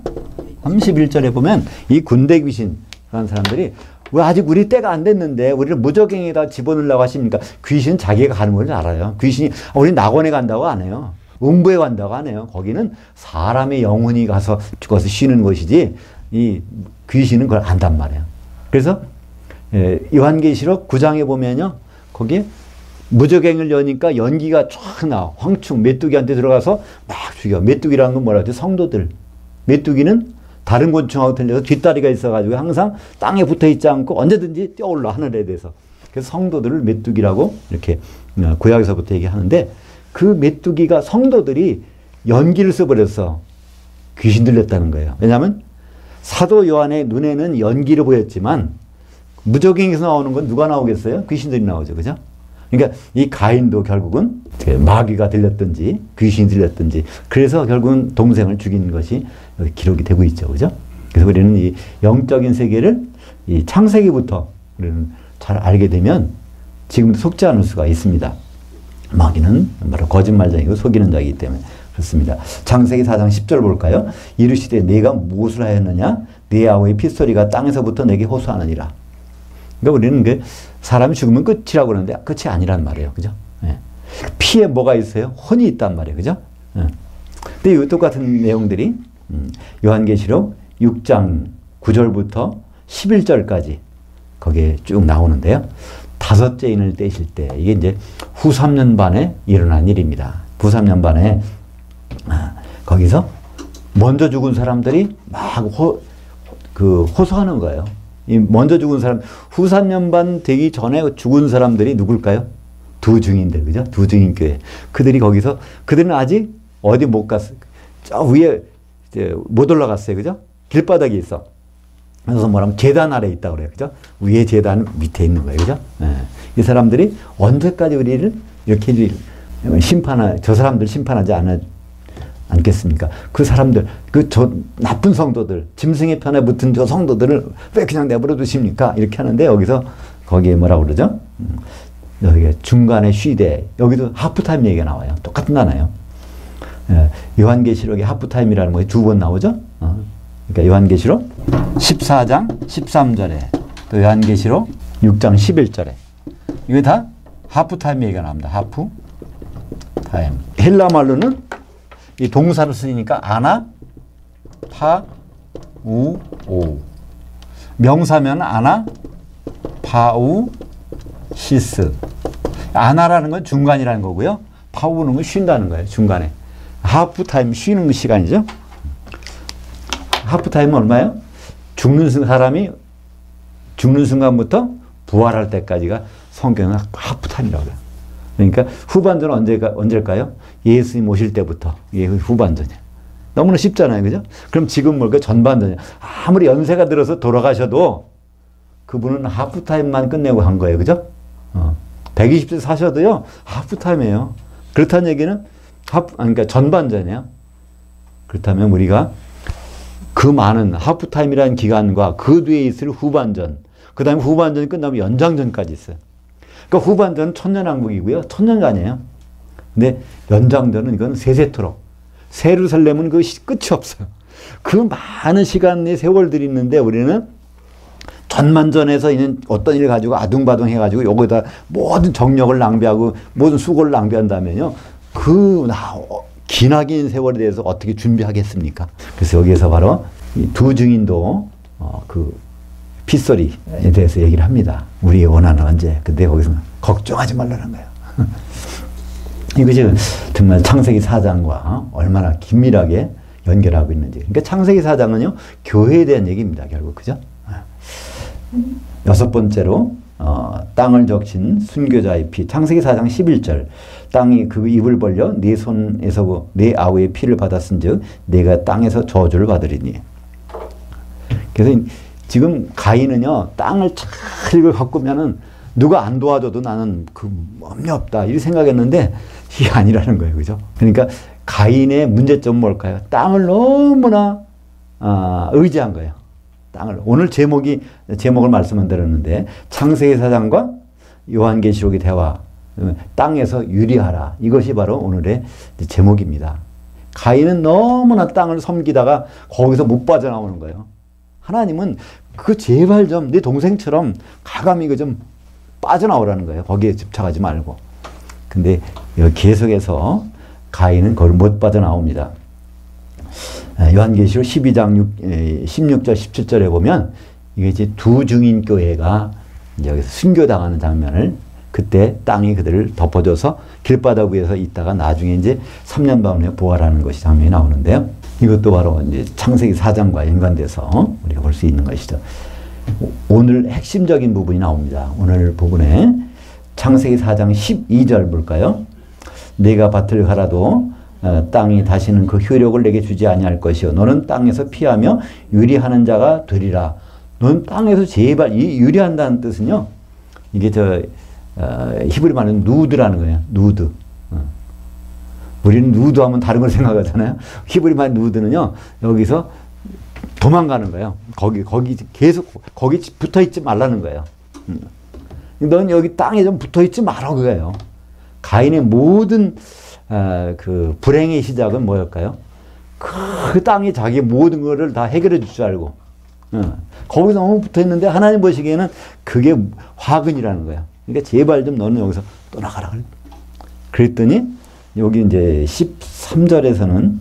31절에 보면 이 군대 귀신 그런 사람들이 왜 아직 우리 때가 안 됐는데 우리를 무적행에다 집어넣으려고 하십니까? 귀신은 자기가 가는 걸 알아요. 귀신이 우리 낙원에 간다고 안 해요. 음부에 간다고 안 해요. 거기는 사람의 영혼이 가서 죽어서 쉬는 곳이지 이 귀신은 그걸 안단 말이에요. 그래서 요한계시록 9장에 보면요. 거기에 무적행을 여니까 연기가 쫙 나와. 황충 메뚜기한테 들어가서 막 죽여. 메뚜기라는 건 뭐라 하죠? 성도들. 메뚜기는 다른 곤충하고 틀려서 뒷다리가 있어가지고 항상 땅에 붙어 있지 않고 언제든지 뛰어올라 하늘에 대해서. 그래서 성도들을 메뚜기라고 이렇게 구약에서부터 얘기하는데 그 메뚜기가 성도들이 연기를 써버려서 귀신 들렸다는 거예요. 왜냐하면 사도 요한의 눈에는 연기를 보였지만 무적행에서 나오는 건 누가 나오겠어요? 귀신들이 나오죠. 그죠? 그러니까 이 가인도 결국은 마귀가 들렸든지 귀신이 들렸든지 그래서 결국은 동생을 죽인 것이 기록이 되고 있죠. 그죠? 그래서 우리는 이 영적인 세계를 이 창세기부터 우리는 잘 알게 되면 지금도 속지 않을 수가 있습니다. 마귀는 바로 거짓말장이고 속이는 자이기 때문에 그렇습니다. 창세기 4장 10절 볼까요? 이르시되 네가 무엇을 하였느냐? 네 아우의 핏소리가 땅에서부터 내게 호소하느니라. 그러니까 우리는 그 사람이 죽으면 끝이라고 그러는데 끝이 아니란 말이에요. 그죠? 예. 피에 뭐가 있어요? 혼이 있단 말이에요. 그죠? 예. 근데 이 똑같은 내용들이 요한계시록 6장 9절부터 11절까지 거기에 쭉 나오는데요. 다섯째 인을 떼실 때 이게 이제 후 3년 반에 일어난 일입니다. 후 3년 반에 거기서 먼저 죽은 사람들이 막 호소하는 거예요. 이 먼저 죽은 사람, 후 3년 반 되기 전에 죽은 사람들이 누굴까요? 두 증인들, 그죠? 두 증인교회. 그들이 거기서, 그들은 아직 어디 못 갔어요. 저 위에 못 올라갔어요. 그죠? 길바닥에 있어. 그래서 뭐라면 재단 아래 있다 그래요. 그죠? 위에 재단 밑에 있는 거예요. 그죠? 예. 이 사람들이 언제까지 우리를 이렇게 저 사람들 심판하지 않겠습니까? 그 사람들, 나쁜 성도들, 짐승의 편에 붙은 저 성도들을 왜 그냥 내버려 두십니까? 이렇게 하는데 여기서 거기에 뭐라고 그러죠? 여기 중간에 쉬되, 여기도 하프타임 얘기가 나와요. 똑같은 단어예요. 요한계시록에 하프타임이라는 것이 2번 나오죠? 그러니까 요한계시록 14장 13절에 또 요한계시록 6장 11절에 이게 다 하프타임 얘기가 나옵니다. 하프타임. 헬라 말로는 이 동사를 쓰니까 아나, 파, 우, 오. 명사면 아나, 파우, 시스. 아나라는 건 중간이라는 거고요. 파우는 건 쉰다는 거예요. 중간에. 하프타임 쉬는 시간이죠. 하프타임은 얼마예요? 사람이 죽는 순간부터 부활할 때까지가 성경은 하프타임이라고 해요. 그러니까 후반전은 언제일까요? 예수님 오실 때부터. 이게 후반전이에요. 너무나 쉽잖아요. 그죠? 그럼 지금 뭘까? 전반전이에요. 아무리 연세가 들어서 돌아가셔도 그분은 하프타임만 끝내고 간 거예요. 그죠? 120세 사셔도요, 하프타임이에요. 그렇다는 얘기는 그러니까 전반전이에요. 그렇다면 우리가 그 많은 하프타임이라는 기간과 그 뒤에 있을 후반전, 그 다음에 후반전이 끝나면 연장전까지 있어요. 그러니까 후반전은 천년왕국이고요. 천년간이에요. 근데 연장전은 이건 세세토록. 세루살렘은 그 끝이 없어요. 그 많은 시간의 세월들이 있는데 우리는 전만전에서 있는 어떤 일을 가지고 아둥바둥 해가지고 여기다 모든 정력을 낭비하고 모든 수고를 낭비한다면요. 기나긴 세월에 대해서 어떻게 준비하겠습니까? 그래서 여기에서 바로 이 두 증인도 핏소리에 대해서 얘기를 합니다. 우리의 원한은 언제? 근데 거기서 걱정하지 말라는 거예요. 이것이 정말 창세기 4장과 얼마나 긴밀하게 연결하고 있는지. 그러니까 창세기 4장은요, 교회에 대한 얘기입니다. 결국. 그죠? 여섯 번째로, 땅을 적신 순교자의 피. 창세기 4장 11절. 땅이 그 입을 벌려 네 손에서 네 아우의 피를 받았은 즉 내가 땅에서 저주를 받으리니. 그래서 지금 가인은요, 땅을 잘 가꾸면은 누가 안 도와줘도 나는 멈이 없다. 이렇게 생각했는데 이게 아니라는 거예요. 그죠? 그러니까 가인의 문제점은 뭘까요? 땅을 너무나 의지한 거예요. 오늘 제목을 말씀을 드렸는데 창세기 4장과 요한계시록의 대화, 땅에서 유리하라. 이것이 바로 오늘의 제목입니다. 가인은 너무나 땅을 섬기다가 거기서 못 빠져나오는 거예요. 하나님은 제발 좀 네 동생처럼 가감히 좀 빠져나오라는 거예요. 거기에 집착하지 말고. 근데 여기 계속해서 가인은 거기 못 빠져나옵니다. 요한계시록 12장 16절 17절에 보면 이게 이제 두 증인 교회가 이제 여기서 순교당하는 장면을, 그때 땅이 그들을 덮어줘서 길바닥 위에서 있다가 나중에 이제 3년 반에 부활하는 것이 장면이 나오는데요. 이것도 바로 이제 창세기 4장과 연관돼서 우리가 볼 수 있는 것이죠. 오늘 핵심적인 부분이 나옵니다. 오늘 부분에 창세기 4장 12절 볼까요? 내가 밭을 갈아도 땅이 다시는 그 효력을 내게 주지 아니할 것이요 너는 땅에서 피하며 유리하는 자가 되리라. 너는 땅에서 제발, 이 유리한다는 뜻은요, 이게 히브리 말은 누드라는 거예요. 누드. 우리는 누드 하면 다른 걸 생각하잖아요. 히브리 말 누드는요, 여기서 도망가는 거예요. 거기 계속 거기 붙어 있지 말라는 거예요. 넌 여기 땅에 좀 붙어 있지 말아 그거예요. 가인의 모든 그 불행의 시작은 뭐였을까요? 그 땅이 자기 모든 것을 다 해결해 줄 줄 알고 거기서 너무 붙어 있는데 하나님 보시기에는 그게 화근이라는 거야. 그러니까 제발 좀 너는 여기서 떠나가라. 그랬더니 여기 이제 13절에서는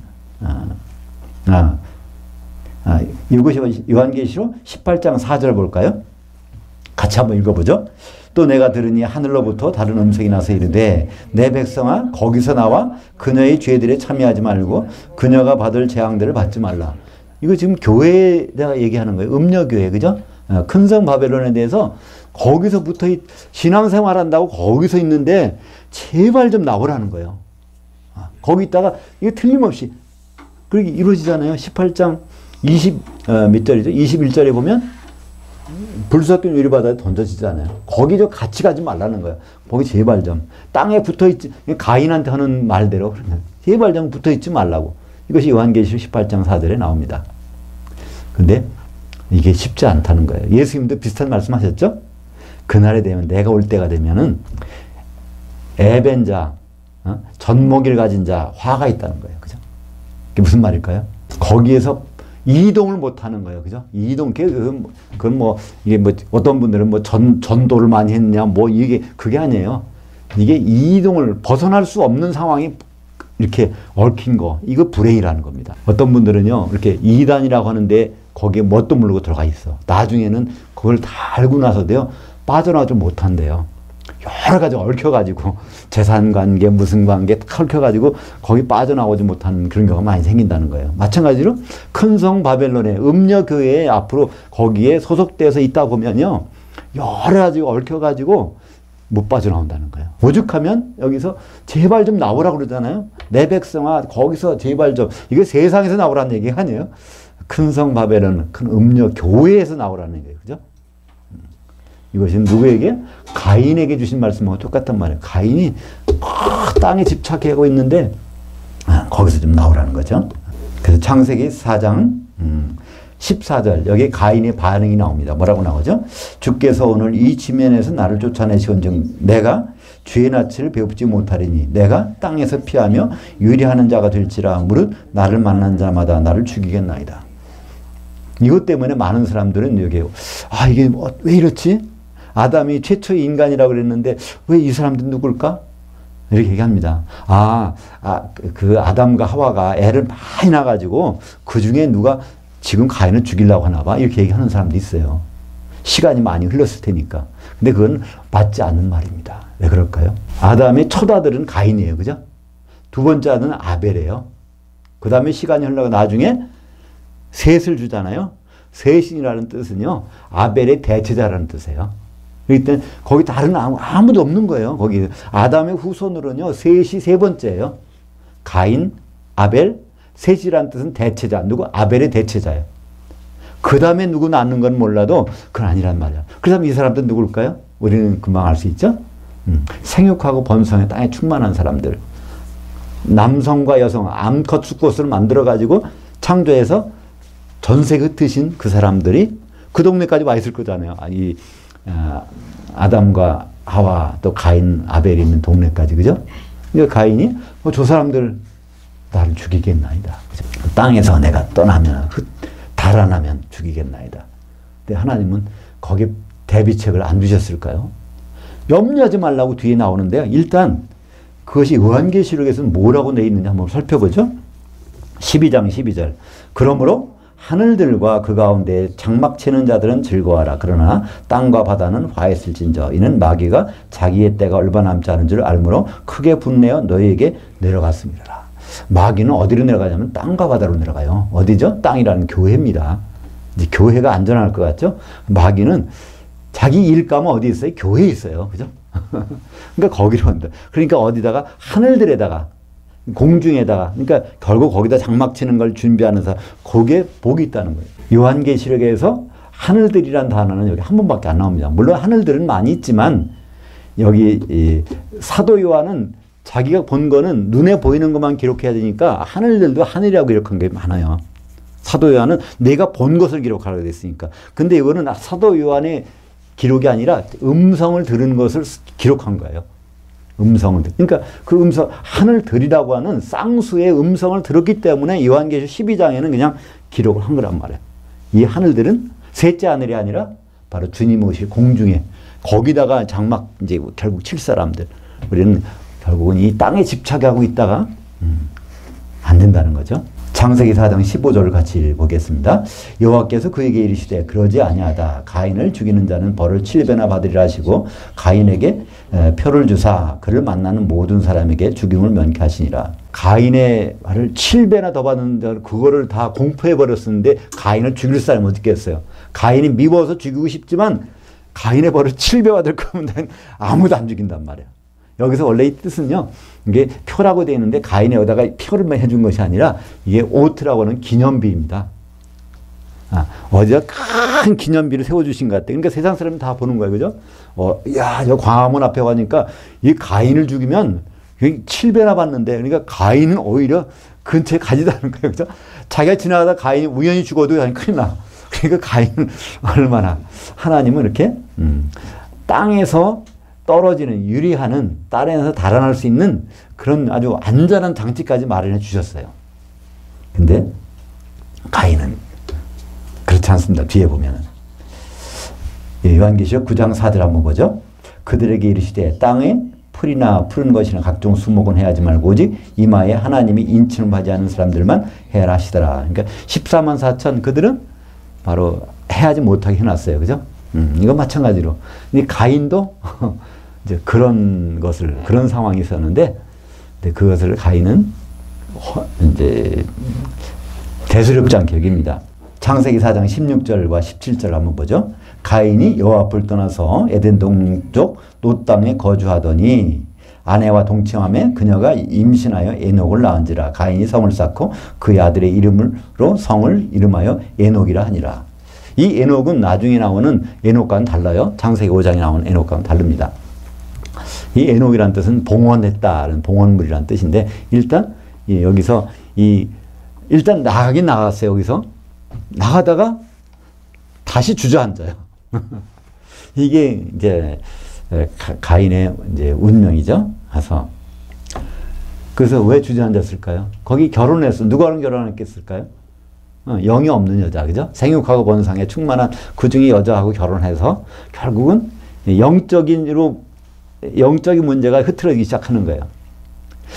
이것이 요한계시록 18장 4절 볼까요? 같이 한번 읽어보죠. 또 내가 들으니 하늘로부터 다른 음성이 나서 이르되 내 백성아 거기서 나와 그녀의 죄들에 참여하지 말고 그녀가 받을 재앙들을 받지 말라. 이거 지금 교회에다가 얘기하는 거예요. 음녀교회, 그죠? 큰 성 바벨론에 대해서 거기서부터 신앙생활 한다고 거기서 있는데 제발 좀 나오라는 거예요. 거기 있다가 이게 틀림없이 그렇게 이루어지잖아요. 18장 몇 절이죠? 21절에 보면 불 섞인 유리바다에 던져지잖아요. 거기 좀 같이 가지 말라는 거예요. 거기 제발 좀 땅에 붙어있지, 가인한테 하는 말대로 제발 좀 붙어있지 말라고. 이것이 요한계시록 18장 4절에 나옵니다. 근데 이게 쉽지 않다는 거예요. 예수님도 비슷한 말씀하셨죠? 그날에 되면, 내가 올 때가 되면은 애벤 자, 젖먹이를 가진 자, 화가 있다는 거예요. 그죠? 그게 무슨 말일까요? 거기에서 이동을 못 하는 거예요. 그죠? 이동, 그건 뭐, 이게 뭐, 어떤 분들은 뭐 전도를 많이 했냐, 뭐, 그게 아니에요. 이게 이동을 벗어날 수 없는 상황이 이렇게 얽힌 거, 이거 불행이라는 겁니다. 어떤 분들은요, 이렇게 이단이라고 하는데 거기에 뭣도 모르고 들어가 있어. 나중에는 그걸 다 알고 나서도요, 빠져나오지 못한대요. 여러 가지 얽혀가지고, 재산 관계, 무슨 관계 다 얽혀가지고, 거기 빠져나오지 못하는 그런 경우가 많이 생긴다는 거예요. 마찬가지로, 큰 성 바벨론의 음녀교회에 앞으로 거기에 소속돼서 있다 보면요, 여러 가지 얽혀가지고, 못 빠져나온다는 거예요. 오죽하면 여기서 제발 좀 나오라고 그러잖아요. 내 백성아 거기서 제발 좀. 이게 세상에서 나오라는 얘기가 아니에요. 큰 성 바벨론, 큰 음녀 교회에서 나오라는 얘기예요. 그죠? 이것이 누구에게? 가인에게 주신 말씀하고 똑같단 말이에요. 가인이 땅에 집착하고 있는데 거기서 좀 나오라는 거죠. 그래서 창세기 4장 14절 여기 가인의 반응이 나옵니다. 뭐라고 나오죠? 주께서 오늘 이 지면에서 나를 쫓아내시온즉 내가 죄의 낯을 배웁지 못하리니 내가 땅에서 피하며 유리하는 자가 될지라 무릇 나를 만난 자마다 나를 죽이겠나이다. 이것 때문에 많은 사람들은 여기 이게 왜 이렇지? 아담이 최초의 인간이라고 그랬는데 왜 이 사람들은 누굴까? 이렇게 얘기합니다. 그 아담과 하와가 애를 많이 낳아가지고 그 중에 누가 지금 가인을 죽이려고 하나 봐. 이렇게 얘기하는 사람도 있어요. 시간이 많이 흘렀을 테니까. 근데 그건 맞지 않는 말입니다. 왜 그럴까요? 아담의 첫 아들은 가인이에요. 그죠? 두 번째 아들은 아벨이에요. 그 다음에 시간이 흘러가 나중에 셋을 주잖아요. 셋이라는 뜻은요. 아벨의 대체자라는 뜻이에요. 그렇기 때문에 거기 다른 아무도 없는 거예요. 거기 아담의 후손으로는요. 셋이 세 번째예요. 가인, 아벨, 셋이라는 뜻은 대체자. 누구? 아벨의 대체자예요. 그 다음에 누구 낳는 건 몰라도 그건 아니란 말이야. 그래서 이 사람들은 누굴까요? 우리는 금방 알 수 있죠? 생육하고 번성에 땅에 충만한 사람들. 남성과 여성, 암컷 수꽃을 만들어가지고 창조해서 전 세계 흩으신 그 사람들이 그 동네까지 와 있을 거잖아요. 아담과 하와 또 가인, 아벨이 있는 동네까지. 그죠? 그러니까 가인이 저 사람들 나를 죽이겠나이다. 그죠? 땅에서 내가 떠나면 달아나면 죽이겠나이다. 근데 하나님은 거기에 대비책을 안 두셨을까요? 염려하지 말라고 뒤에 나오는데요. 일단 그것이 요한계시록에서는 뭐라고 되어 있는지 한번 살펴보죠. 12장 12절. 그러므로 하늘들과 그 가운데 장막 치는 자들은 즐거워하라. 그러나 땅과 바다는 화했을진저 이는 마귀가 자기의 때가 얼마 남지 않은 줄 알므로 크게 분내어 너희에게 내려갔습니다. 마귀는 어디로 내려가냐면 땅과 바다로 내려가요. 어디죠? 땅이라는 교회입니다. 이제 교회가 안전할 것 같죠? 마귀는 자기 일감은 어디 있어요? 교회에 있어요. 그죠? 그러니까 거기로 온다. 그러니까 어디다가 하늘들에다가 공중에다가 그러니까 결국 거기다 장막 치는 걸 준비하는 사람 거기에 복이 있다는 거예요. 요한계시록에서 하늘들이란 단어는 여기 한 번밖에 안 나옵니다. 물론 하늘들은 많이 있지만 여기 사도 요한은 자기가 본 거는 눈에 보이는 것만 기록해야 되니까 하늘들도 하늘이라고 기록한 게 많아요. 사도 요한은 내가 본 것을 기록하라고 됐으니까. 근데 이거는 사도 요한의 기록이 아니라 음성을 들은 것을 기록한 거예요. 음성을 그러니까 그 음성 하늘들이라고 하는 쌍수의 음성을 들었기 때문에 요한계시록 12장에는 그냥 기록을 한 거란 말이에요. 이 하늘들은 셋째 하늘이 아니라 바로 주님 오실 공중에 거기다가 장막 이제 결국 칠 사람들. 우리는 결국은 이 땅에 집착하고 있다가 안 된다는 거죠. 자. 창세기 4장 15절을 같이 보겠습니다. 여호와께서 그에게 이르시되 그러지 아니하다. 가인을 죽이는 자는 벌을 7배나 받으리라 하시고 가인에게 표를 주사 그를 만나는 모든 사람에게 죽임을 면케하시니라. 가인의 벌을 7배나 더 받는데 그거를 다 공포해 버렸었는데 가인을 죽일 사람이 어떻게 했어요? 가인이 미워서 죽이고 싶지만 가인의 벌을 7배 받을 거면 아무도 안 죽인단 말이에요. 여기서 원래 이 뜻은요, 이게 표라고 되어 있는데 가인이 여기다가 표를 해준 것이 아니라 이게 오트라고 하는 기념비입니다. 어디다 큰 기념비를 세워주신 것 같아요. 그러니까 세상 사람이 다 보는 거예요. 그죠? 야, 저 광화문 앞에 가니까 이 가인을 죽이면 7배나 받는데, 그러니까 가인은 오히려 근처에 가지도 않은 거예요. 그죠? 자기가 지나가다 가인이 우연히 죽어도 큰일 나. 그러니까 가인은 얼마나, 하나님은 이렇게, 땅에서 떨어지는, 유리하는, 땅에서 달아날 수 있는 그런 아주 안전한 장치까지 마련해 주셨어요. 근데 가인은 그렇지 않습니다. 뒤에 보면은. 요한계시록 9장 4절 한번 보죠. 그들에게 이르시되 땅에 풀이나 푸른 것이나 각종 수목은 해하지 말고 오직 이마에 하나님이 인침을 받지 않은 사람들만 해라 하시더라. 그러니까 14만 4천 그들은 바로 해하지 못하게 해놨어요. 그죠? 이건 마찬가지로. 근데 가인도 이제 그런 상황이 있었는데, 그것을 가인은 이제 대수롭지 않게 여깁니다. 창세기 4장 16절과 17절 한번 보죠. 가인이 여호와 앞을 떠나서 에덴 동쪽 놋 땅에 거주하더니 아내와 동침하며 그녀가 임신하여 에녹을 낳은지라. 가인이 성을 쌓고 그의 아들의 이름으로 성을 이름하여 에녹이라 하니라. 이 에녹은 나중에 나오는 에녹과는 달라요. 창세기 5장에 나오는 에녹과는 다릅니다. 이 에녹이라는 뜻은 봉헌했다는 봉헌물이라는 뜻인데, 일단 여기서 일단 나가긴 나갔어요. 여기서 나가다가 다시 주저앉아요. 이게 이제 가인의 이제 운명이죠. 그래서 왜 주저앉았을까요? 거기 결혼했어. 누구랑 결혼했겠을까요? 영이 없는 여자, 그죠? 생육하고 번성에 충만한 그 중에 여자하고 결혼해서 결국은 영적인 문제가 흐트러지기 시작하는 거예요.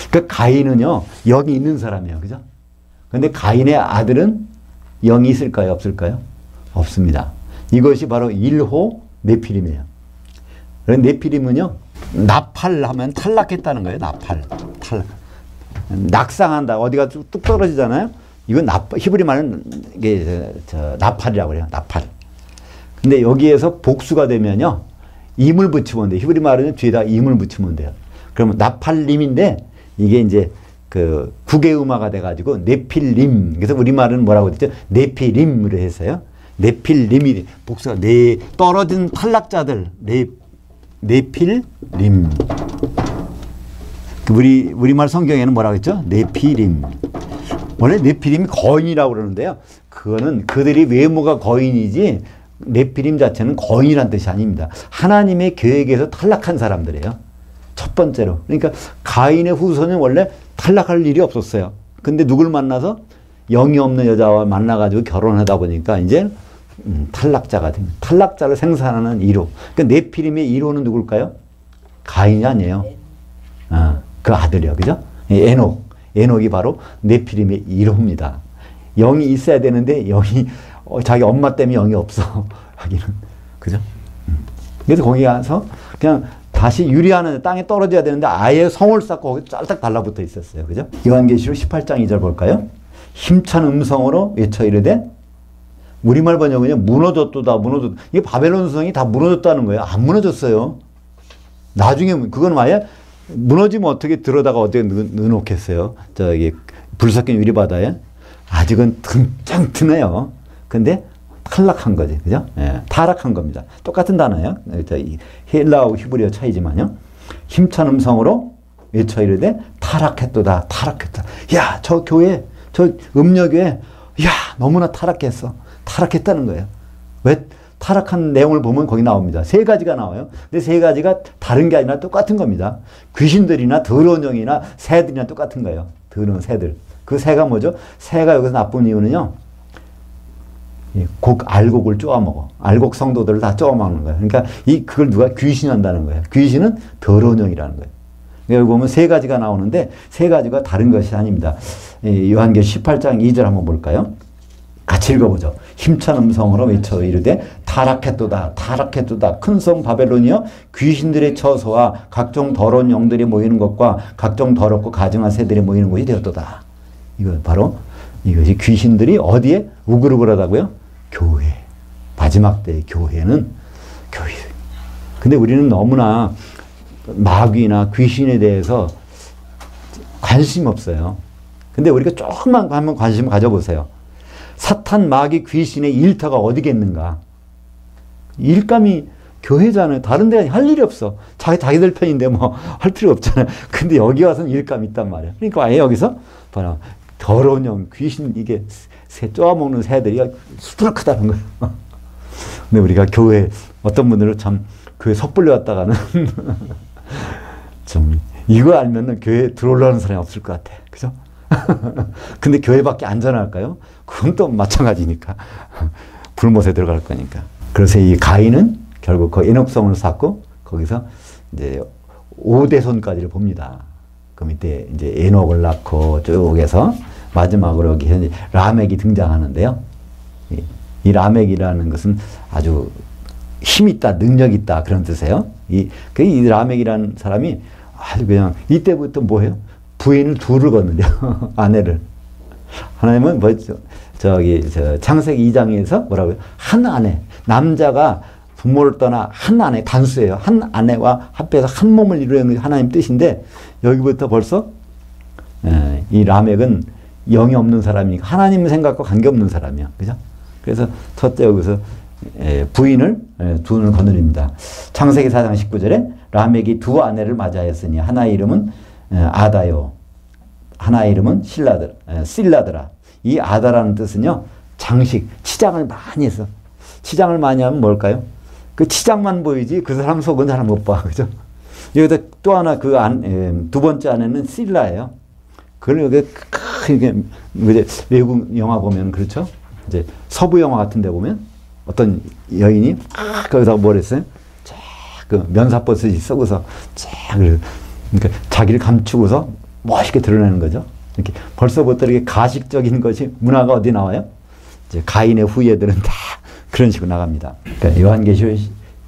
그러니까 가인은요, 영이 있는 사람이에요. 그죠? 근데 가인의 아들은 영이 있을까요? 없을까요? 없습니다. 이것이 바로 1호 네피림이에요. 네피림은요, 나팔하면 탈락했다는 거예요. 탈락. 낙상한다. 어디가 뚝 떨어지잖아요? 이건 히브리 말은 이게 나팔이라고 그래요. 나팔. 근데 여기에서 복수가 되면요, 임을 붙이면 돼요. 히브리 말은 뒤에다 임을 붙이면 돼요. 그러면 나팔림인데 이게 이제 그 국외음화가 돼가지고 네필림. 그래서 우리말은 뭐라고 했죠? 네피림으로 해서요. 네필림이 복수가 떨어진 탈락자들 네필림. 우리말 성경에는 뭐라고 했죠? 네피림. 원래 네피림이 거인이라고 그러는데요. 그거는 그들이 외모가 거인이지 네피림 자체는 거인이란 뜻이 아닙니다. 하나님의 계획에서 탈락한 사람들이에요. 첫 번째로. 그러니까 가인의 후손은 원래 탈락할 일이 없었어요. 근데 누굴 만나서 영이 없는 여자와 만나가지고 결혼하다 보니까 이제 탈락자가 됩니다. 탈락자를 생산하는 1호. 그러니까 네피림의 1호는 누굴까요? 가인이 아니에요. 그 아들이요. 그죠? 에녹. 에녹이 바로 네피림의 1호입니다. 영이 있어야 되는데 영이 자기 엄마 때문에 영이 없어. 하기는. 그죠? 그래서 거기 가서 그냥 다시 유리하는 땅에 떨어져야 되는데 아예 성을 쌓고 거기 짤딱 달라붙어 있었어요. 그죠? 요한계시록 18장 2절 볼까요? 힘찬 음성으로 외쳐 이르되, 우리말 번역은요, 무너졌도다, 무너졌다. 이게 바벨론 성이 다 무너졌다는 거예요. 안 무너졌어요. 나중에, 그건 아예 무너지면 어떻게 들어다가 어떻게 넣어놓겠어요? 저기, 불 섞인 유리바다에. 아직은 튼튼해요. 근데 탈락한 거지. 그죠? 예, 타락한 겁니다. 똑같은 단어예요. 헬라어 히브리어 차이지만요. 힘찬 음성으로 외쳐 이르되 타락했도다. 타락했다. 야, 저 교회, 저 음력교회, 야, 너무나 타락했어. 타락했다는 거예요. 왜? 타락한 내용을 보면 거기 나옵니다. 3가지가 나와요. 근데 3가지가 다른 게 아니라 똑같은 겁니다. 귀신들이나 더러운 영이나 새들이나 똑같은 거예요. 더러운 새들. 그 새가 뭐죠? 새가 여기서 나쁜 이유는요, 알곡을 쪼아먹어. 알곡 성도들을 다 쪼아먹는 거예요. 그러니까 그걸 누가 귀신이 한다는 거예요. 귀신은 더러운 영이라는 거예요. 여기 보면 세 가지가 나오는데 세 가지가 다른 것이 아닙니다. 요한계시록 18장 2절 한번 볼까요? 같이 읽어보죠. 힘찬 음성으로 외쳐 이르되 타락했도다 타락했도다 큰 성 바벨론이여 귀신들의 처소와 각종 더러운 영들이 모이는 것과 각종 더럽고 가증한 새들이 모이는 곳이 되었도다. 이거 바로 이것이 귀신들이 어디에 우글우글하다고요? 교회. 마지막 때의 교회는 교회. 근데 우리는 너무나 마귀나 귀신에 대해서 관심 없어요. 근데 우리가 조금만 한번 관심 가져보세요. 사탄, 마귀, 귀신의 일터가 어디겠는가? 일감이 교회잖아요. 다른 데 할 일이 없어. 자기들 편인데 뭐 할 필요 없잖아요. 근데 여기 와서는 일감이 있단 말이에요. 그러니까 아예 여기서 봐라. 더러운 영, 귀신, 이게 새 쪼아먹는 새들이 수두룩하다는 거예요. 근데 우리가 교회, 어떤 분들은 참 교회 섣불리 왔다가는 좀 이거 알면은 교회 들어오려는 사람이 없을 것 같아. 그죠? 근데 교회밖에 안전할까요? 그건 또 마찬가지니까. 불못에 들어갈 거니까. 그래서 이 가인은 결국 그 에녹성을 쌓고 거기서 이제 5대손까지를 봅니다. 그 밑에 이제 에녹을 낳고 쭉 해서 마지막으로 여기 라멕이 등장하는데요. 이 라멕이라는 것은 아주 힘 있다, 능력 있다 그런 뜻이에요. 이 라멕이라는 사람이 아주 그냥 이때부터 뭐해요? 부인을 둘을 걷는데요. 아내를. 하나님은 창세기 2장에서 뭐라고요? 한 아내. 남자가 부모를 떠나 한 아내, 단수예요. 한 아내와 합해서 한 몸을 이루는 하나님 뜻인데 여기부터 벌써 이 라멕은 영이 없는 사람이니까 하나님 생각과 관계없는 사람이야. 그죠? 그래서 첫째 여기서 부인을 둘을 거느립니다. 창세기 4장 19절에 라멕이 두 아내를 맞이하였으니 하나의 이름은 아다요. 하나의 이름은 실라드라. 이 아다라는 뜻은요. 장식, 치장을 많이 했어. 치장을 많이 하면 뭘까요? 그 치장만 보이지 그 사람 속은 잘 못 봐. 그죠? 여기다 또 하나 두 번째 아내는 실라예요. 그걸 여기 이제 외국 영화 보면 그렇죠? 이제 서부 영화 같은 데 보면 어떤 여인이 거기다 뭘 했어요? 그 면사버섯이 썩어서 그러니까 자기를 감추고서 멋있게 드러내는 거죠. 이렇게 벌써부터 이렇게 가식적인 것이 문화가 어디 나와요? 이제 가인의 후예들은 다 그런 식으로 나갑니다. 그러니까 요한계시록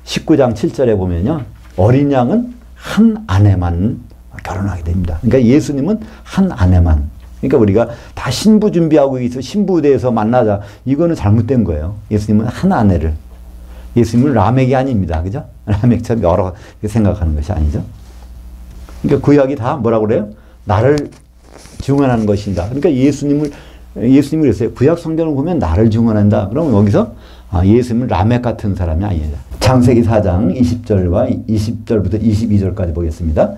19장 7절에 보면요. 어린 양은 한 아내만 결혼하게 됩니다. 그러니까 예수님은 한 아내만. 그러니까 우리가 다 신부 준비하고 있어 신부대에서 만나자. 이거는 잘못된 거예요. 예수님은 한 아내를. 예수님은 라멕이 아닙니다. 그죠? 라멕처럼 여러 생각하는 것이 아니죠. 그러니까 구약이 다 뭐라고 그래요? 나를 증언하는 것이다. 그러니까 예수님이 그랬어요. 구약 성경을 보면 나를 증언한다. 그러면 여기서 예수님은 라멕 같은 사람이 아니다. 창세기 4장 20절부터 22절까지 보겠습니다.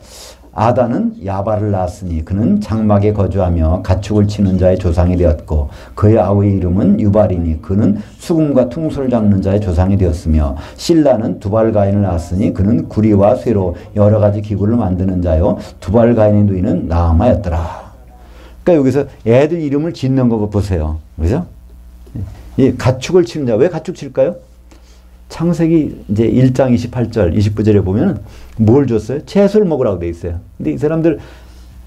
아다는 야발을 낳았으니 그는 장막에 거주하며 가축을 치는 자의 조상이 되었고 그의 아우의 이름은 유발이니 그는 수금과 퉁소를 잡는 자의 조상이 되었으며 실라는 두발가인을 낳았으니 그는 구리와 쇠로 여러 가지 기구를 만드는 자요 두발가인의 누이는 나아마였더라. 그러니까 여기서 애들 이름을 짓는 거 보세요. 그죠? 이 가축을 치는 자. 왜 가축 칠까요? 창세기 이제 1장 28절, 29절에 보면 뭘 줬어요? 채소를 먹으라고 돼 있어요. 근데 이 사람들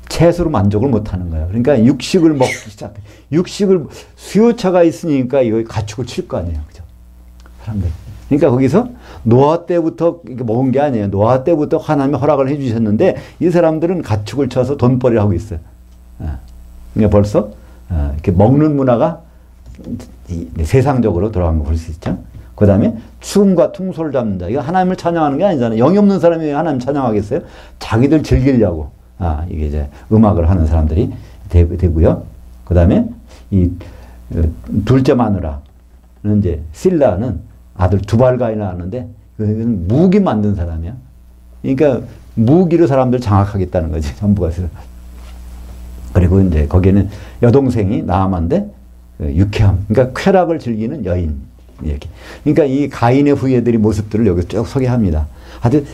채소로 만족을 못 하는 거예요. 그러니까 육식을 먹기 시작해. 육식을 수요차가 있으니까 이거 가축을 칠 거 아니에요. 그죠? 사람들. 그러니까 거기서 노아 때부터 먹은 게 아니에요. 노아 때부터 하나님이 허락을 해 주셨는데 이 사람들은 가축을 쳐서 돈벌이를 하고 있어요. 그러니까 벌써 이렇게 먹는 문화가 세상적으로 돌아간 거 볼 수 있죠. 그 다음에 춤과 퉁소를 잡는 자. 이거 하나님을 찬양하는 게 아니잖아요. 영이 없는 사람이 하나님 찬양하겠어요? 자기들 즐기려고. 이게 이제 음악을 하는 사람들이 되고요. 그 다음에 이 둘째 마누라는 이제 실라는 아들 두발가인을 낳았는데 이건 무기 만든 사람이야. 그러니까 무기로 사람들 장악하겠다는 거지. 전부가. 그리고 이제 거기에는 여동생이 나아만데 유쾌함. 그러니까 쾌락을 즐기는 여인. 이렇게. 그러니까 이 가인의 후예들이 모습들을 여기 쭉 소개합니다. 아주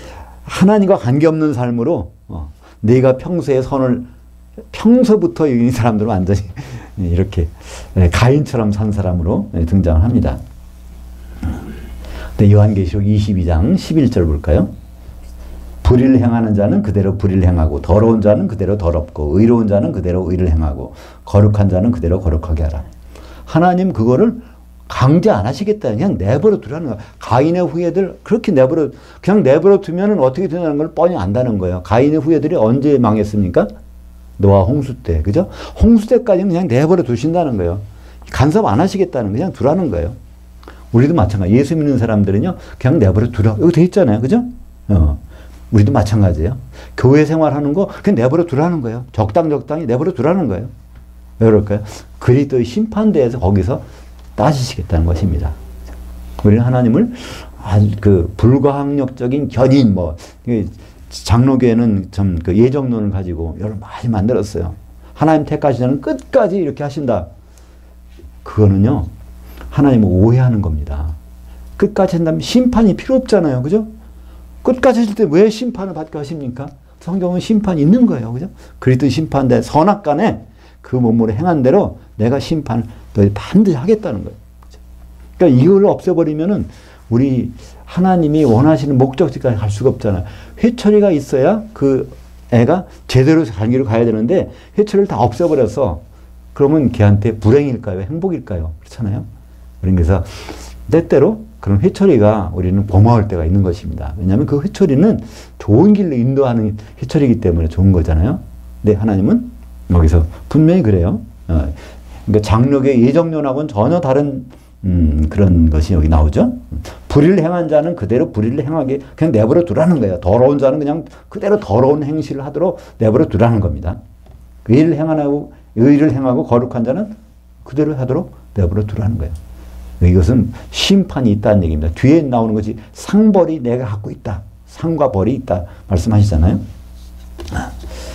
하나님과 관계없는 삶으로 내가 평소에 평소부터 이 사람들은 완전히 이렇게 가인처럼 산 사람으로 등장을 합니다. 요한계시록 22장 11절 볼까요? 불의를 행하는 자는 그대로 불의를 행하고 더러운 자는 그대로 더럽고 의로운 자는 그대로 의를 행하고 거룩한 자는 그대로 거룩하게 하라. 하나님 그거를 강제 안 하시겠다. 그냥 내버려 두라는 거야. 가인의 후예들 그렇게 그냥 내버려 두면은 어떻게 되는 걸 뻔히 안다는 거예요. 가인의 후예들이 언제 망했습니까? 노아 홍수 때. 그죠? 홍수 때까지는 그냥 내버려 두신다는 거예요. 간섭 안 하시겠다는 그냥 두라는 거예요. 우리도 마찬가지. 예수 믿는 사람들은요. 그냥 내버려 두라. 여기 돼 있잖아요. 그죠? 우리도 마찬가지예요. 교회 생활하는 거 그냥 내버려 두라는 거예요. 적당히 내버려 두라는 거예요. 왜 그럴까요? 그리스도의 심판대에서 거기서 따지시겠다는 것입니다. 우리는 하나님을 아주 그 불가항력적인 견인 장로교회는 참 그 예정론을 가지고 여러 많이 만들었어요. 하나님 택하시자는 끝까지 이렇게 하신다. 그거는요 하나님을 오해하는 겁니다. 끝까지 한다면 심판이 필요 없잖아요. 그죠? 끝까지 하실 때 왜 심판을 받게 하십니까? 성경은 심판이 있는 거예요. 그죠? 그리스도 심판대 선악간에 그 몸으로 행한 대로 내가 심판을 반드시 하겠다는 거예요. 그러니까 이걸 없애버리면은 우리 하나님이 원하시는 목적지까지 갈 수가 없잖아요. 회초리가 있어야 그 애가 제대로 갈 길을 가야 되는데 회초리를 다 없애버려서 그러면 걔한테 불행일까요? 행복일까요? 그렇잖아요. 그래서 때때로 그런 회초리가 우리는 고마울 때가 있는 것입니다. 왜냐하면 그 회초리는 좋은 길로 인도하는 회초리이기 때문에 좋은 거잖아요. 근데 하나님은 여기서 분명히 그래요. 그러니까 장로교의 예정론하고는 전혀 다른 그런 것이 여기 나오죠. 불의를 행한 자는 그대로 불의를 행하게 그냥 내버려 두라는 거예요. 더러운 자는 그냥 그대로 더러운 행실을 하도록 내버려 두라는 겁니다. 의를 행하고 거룩한 자는 그대로 하도록 내버려 두라는 거예요. 이것은 심판이 있다는 얘기입니다. 뒤에 나오는 것이 상벌이 내가 갖고 있다. 상과 벌이 있다. 말씀하시잖아요.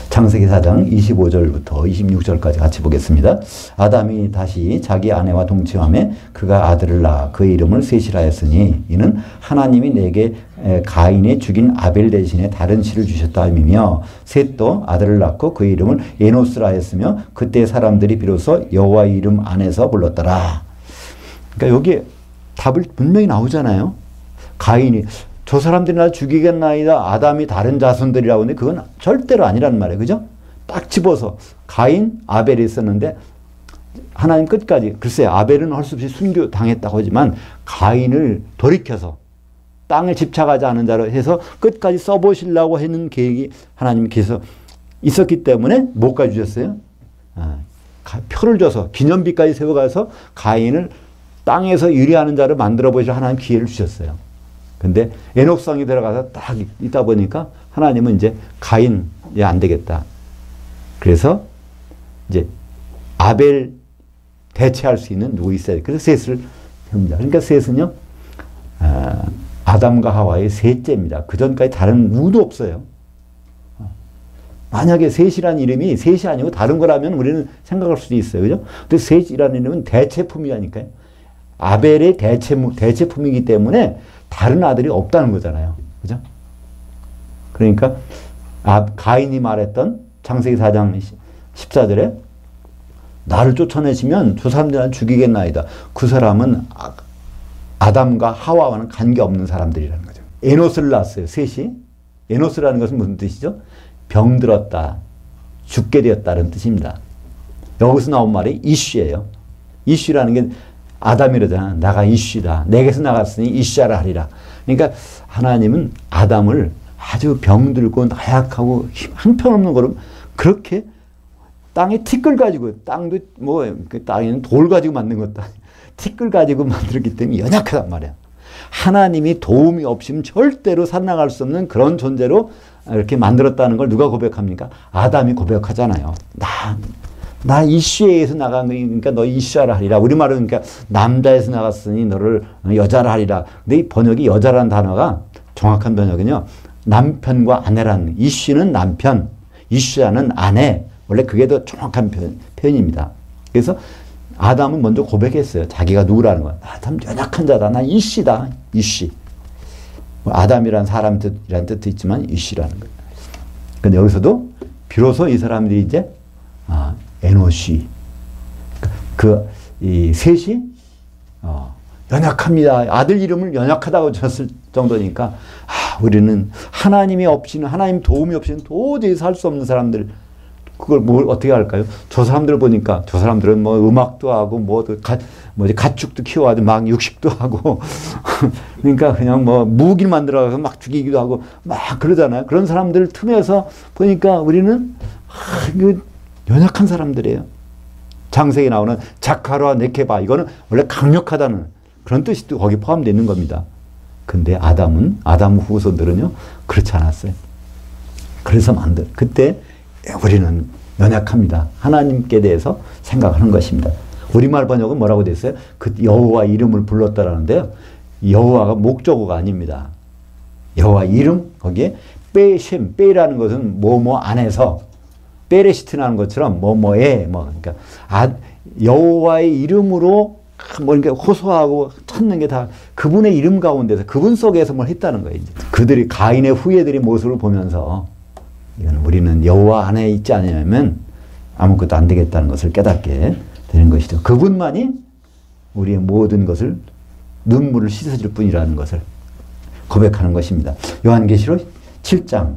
창세기 4장 25절부터 26절까지 같이 보겠습니다. 아담이 다시 자기 아내와 동침하며 그가 아들을 낳아 그의 이름을 셋이라 했으니 이는 하나님이 내게 가인이 죽인 아벨 대신에 다른 씨를 주셨다 함이며 셋도 아들을 낳고 그의 이름을 에노스라 했으며 그때 사람들이 비로소 여호와의 이름 안에서 불렀더라. 그러니까 여기에 답을 분명히 나오잖아요. 가인이 저 사람들이 날 죽이겠나이다. 아담이 다른 자손들이라고 하는데 그건 절대로 아니란 말이에요. 그죠? 딱 집어서 가인, 아벨이 있었는데 하나님 끝까지 글쎄 아벨은 할 수 없이 순교당했다고 하지만 가인을 돌이켜서 땅을 집착하지 않은 자로 해서 끝까지 써보시려고 하는 계획이 하나님께서 있었기 때문에 뭐까지 주셨어요? 표를 줘서 기념비까지 세워가서 가인을 땅에서 유리하는 자를 만들어 보시려 하나님 기회를 주셨어요. 근데 에녹성이 들어가서 딱 있다 보니까 하나님은 이제 가인 안 되겠다. 그래서 이제 아벨 대체할 수 있는 누구 있어야 돼. 그래서 셋을 세웁니다. 그러니까 셋은요 아담과 하와의 셋째입니다. 그 전까지 다른 누구도 없어요. 만약에 셋이라는 이름이 셋이 아니고 다른 거라면 우리는 생각할 수도 있어요. 그죠? 근데 셋이라는 이름은 대체품이라니까요. 아벨의 대체품이기 때문에 다른 아들이 없다는 거잖아요. 그죠? 그러니까 가인이 말했던 창세기 4장 14절에 나를 쫓아내시면 저 사람들은 죽이겠나이다. 그 사람은 아담과 하와와는 관계없는 사람들이라는 거죠. 에노스를 낳았어요. 셋이. 에노스라는 것은 무슨 뜻이죠? 병들었다. 죽게 되었다는 뜻입니다. 여기서 나온 말이 이슈예요. 이슈라는 게 아담이라잖아. 나가 이슈다. 내게서 나갔으니 이슈하라 하리라. 그러니까 하나님은 아담을 아주 병들고 나약하고 형편없는 거로 그렇게 땅에 티끌 가지고 땅도 땅에는 돌 가지고 만든 것도 아니고 티끌 가지고 만들었기 때문에 연약하단 말이야. 하나님이 도움이 없이는 절대로 살아나갈 수 없는 그런 존재로 이렇게 만들었다는 걸 누가 고백합니까? 아담이 고백하잖아요. 나 이슈에서 나간 거니까 너 이슈하라 하리라. 우리말로 그러니까 남자에서 나갔으니 너를 여자라 하리라. 근데 이 번역이 여자라는 단어가 정확한 번역은요. 남편과 아내라는 이슈는 남편, 이슈하는 아내. 원래 그게 더 정확한 표현입니다. 그래서 아담은 먼저 고백했어요. 자기가 누구라는 거야. 나 참 연약한 자다. 나 이씨다. 이씨. 아담이란 사람 뜻이라는 뜻도 있지만 이씨라는 거예요. 근데 여기서도 비로소 이 사람들이 이제 에노시 이 셋이 연약합니다. 아들 이름을 연약하다고 줬을 정도니까 우리는 하나님이 없이는, 하나님 도움이 없이는 도저히 살 수 없는 사람들, 그걸 뭘 어떻게 할까요? 저 사람들 보니까, 저 사람들은 뭐 음악도 하고, 가축도 키워가지고 막 육식도 하고, 그러니까 그냥 뭐 무기를 만들어서 막 죽이기도 하고, 막 그러잖아요. 그런 사람들 틈에서 보니까 우리는, 연약한 사람들이에요. 창세기에 나오는 자카르와 네케바, 이거는 원래 강력하다는 그런 뜻이 또 거기 포함되어 있는 겁니다. 근데 아담 후손들은요, 그렇지 않았어요. 그래서 그때 우리는 연약합니다. 하나님께 대해서 생각하는 것입니다. 우리말 번역은 뭐라고 됐어요? 그 여호와 이름을 불렀다라는데요. 여호와가 목적어가 아닙니다. 여호와 이름, 거기에 빼라는 것은 뭐뭐 안에서, 베레시트라는 것처럼 뭐뭐에, 그러니까 여호와의 이름으로 이렇게 호소하고 찾는 게 다 그분의 이름 가운데서, 그분 속에서 뭘 했다는 거예요. 이제. 그들이 가인의 후예들의 모습을 보면서 우리는 여호와 안에 있지 않으면 아무것도 안 되겠다는 것을 깨닫게 되는 것이죠. 그분만이 우리의 모든 것을, 눈물을 씻어줄 뿐이라는 것을 고백하는 것입니다. 요한계시록 7장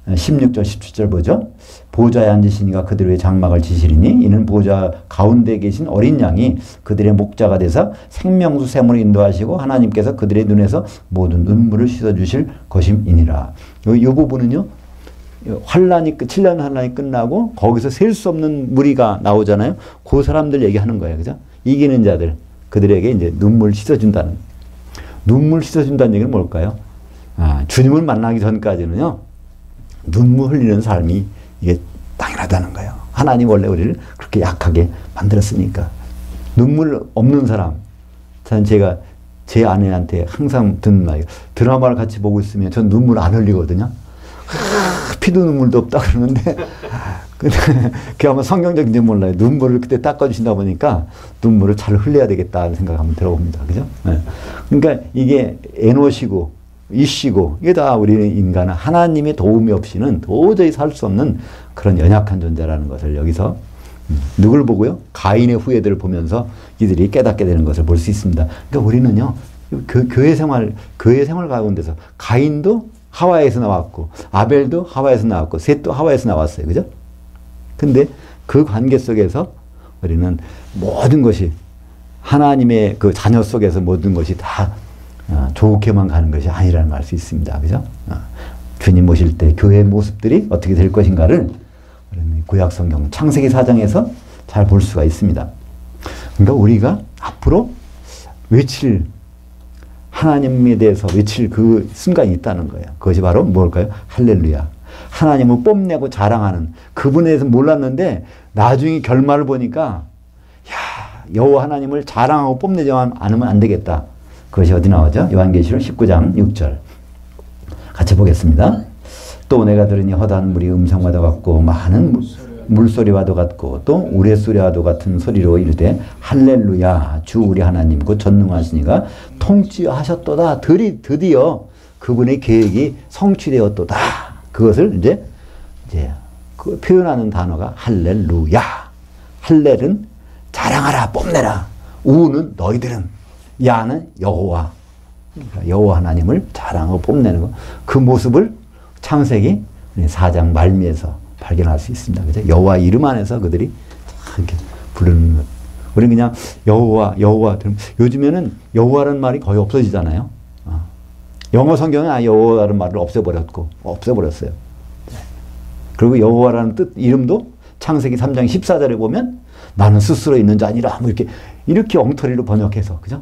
16절 17절 보죠. 보좌에 앉으시니가 그들 위에 장막을 지시리니 이는 보좌 가운데 계신 어린 양이 그들의 목자가 되사 생명수 샘으로 인도하시고 하나님께서 그들의 눈에서 모든 눈물을 씻어주실 것임이니라. 이 부분은요, 환란이 7년 환란이 끝나고 거기서 셀 수 없는 무리가 나오잖아요. 그 사람들 얘기하는 거예요. 그죠? 이기는 자들, 그들에게 이제 눈물 씻어준다는, 눈물 씻어준다는 얘기는 뭘까요? 주님을 만나기 전까지는요, 눈물 흘리는 삶이 이게 당연하다는 거예요. 하나님 원래 우리를 그렇게 약하게 만들었으니까. 눈물 없는 사람, 제가 제 아내한테 항상 듣는 말이에요. 드라마를 같이 보고 있으면 전 눈물 안 흘리거든요. 피도 눈물도 없다 그러는데, 그게 아마 성경적인지 몰라요. 눈물을 그때 닦아주신다 보니까 눈물을 잘 흘려야 되겠다는 생각 한번 들어봅니다. 그죠? 네. 그러니까 이게 에노시고, 이씨고, 이게 다 우리 인간은 하나님의 도움이 없이는 도저히 살 수 없는 그런 연약한 존재라는 것을 여기서 누굴 보고요? 가인의 후예들을 보면서 이들이 깨닫게 되는 것을 볼 수 있습니다. 그러니까 우리는요, 교회 생활 가운데서 가인도 하와이에서 나왔고, 아벨도 하와이에서 나왔고, 셋도 하와이에서 나왔어요. 그죠? 근데 그 관계 속에서 우리는 모든 것이 하나님의 그 자녀 속에서 모든 것이 다 좋게만 가는 것이 아니라는 걸 알 수 있습니다. 그죠? 주님 모실 때 교회의 모습들이 어떻게 될 것인가를 구약 성경 창세기 4장에서 잘 볼 수가 있습니다. 그러니까 우리가 앞으로 하나님에 대해서 외칠 그 순간이 있다는 거예요. 그것이 바로 뭘까요? 할렐루야. 하나님을 뽐내고 자랑하는, 그분에 대해서 몰랐는데 나중에 결말을 보니까 여호와 하나님을 자랑하고 뽐내지 않으면 안 되겠다. 그것이 어디 나오죠? 요한계시록 19장 6절 같이 보겠습니다. 또 내가 들으니 허다한 물이 음성과도 같고 많은 물소리와도 같고 또 우레소리와도 같은 소리로 이르되 할렐루야 주 우리 하나님 곧 전능하시니가 통치하셨도다. 드디어 그분의 계획이 성취되었도다. 그것을 이제 그 표현하는 단어가 할렐루야. 할렐은 자랑하라, 뽐내라. 우는 너희들은, 야는 여호와. 그러니까 여호와 하나님을 자랑하고 뽐내는 것. 그 모습을 창세기 4장 말미에서 발견할 수 있습니다. 그죠? 여호와 이름 안에서 그들이 이렇게 부르는 것. 우리는 그냥 여호와 요즘에는 여호와라는 말이 거의 없어지잖아요. 영어 성경은 여호와라는 말을 없애버렸어요. 그리고 여호와라는 뜻, 이름도 창세기 3장 14절에 보면 나는 스스로 있는 자 아니라 이렇게 엉터리로 번역해서, 그죠?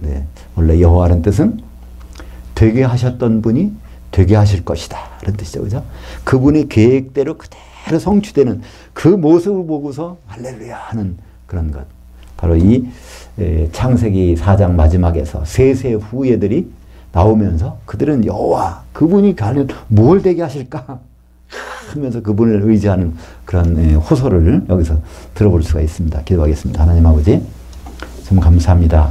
네. 원래 여호와라는 뜻은 되게 하셨던 분이 되게 하실 것이다. 그런 뜻이죠. 그죠? 그분의 계획대로 그대로 성취되는 그 모습을 보고서 할렐루야 하는 그런 것. 바로 이 창세기 4장 마지막에서 셋의 후예들이 나오면서 그들은 여호와, 그분이 과연 뭘 되게 하실까 하면서 그분을 의지하는 그런 호소를 여기서 들어볼 수가 있습니다. 기도하겠습니다. 하나님 아버지, 참 감사합니다.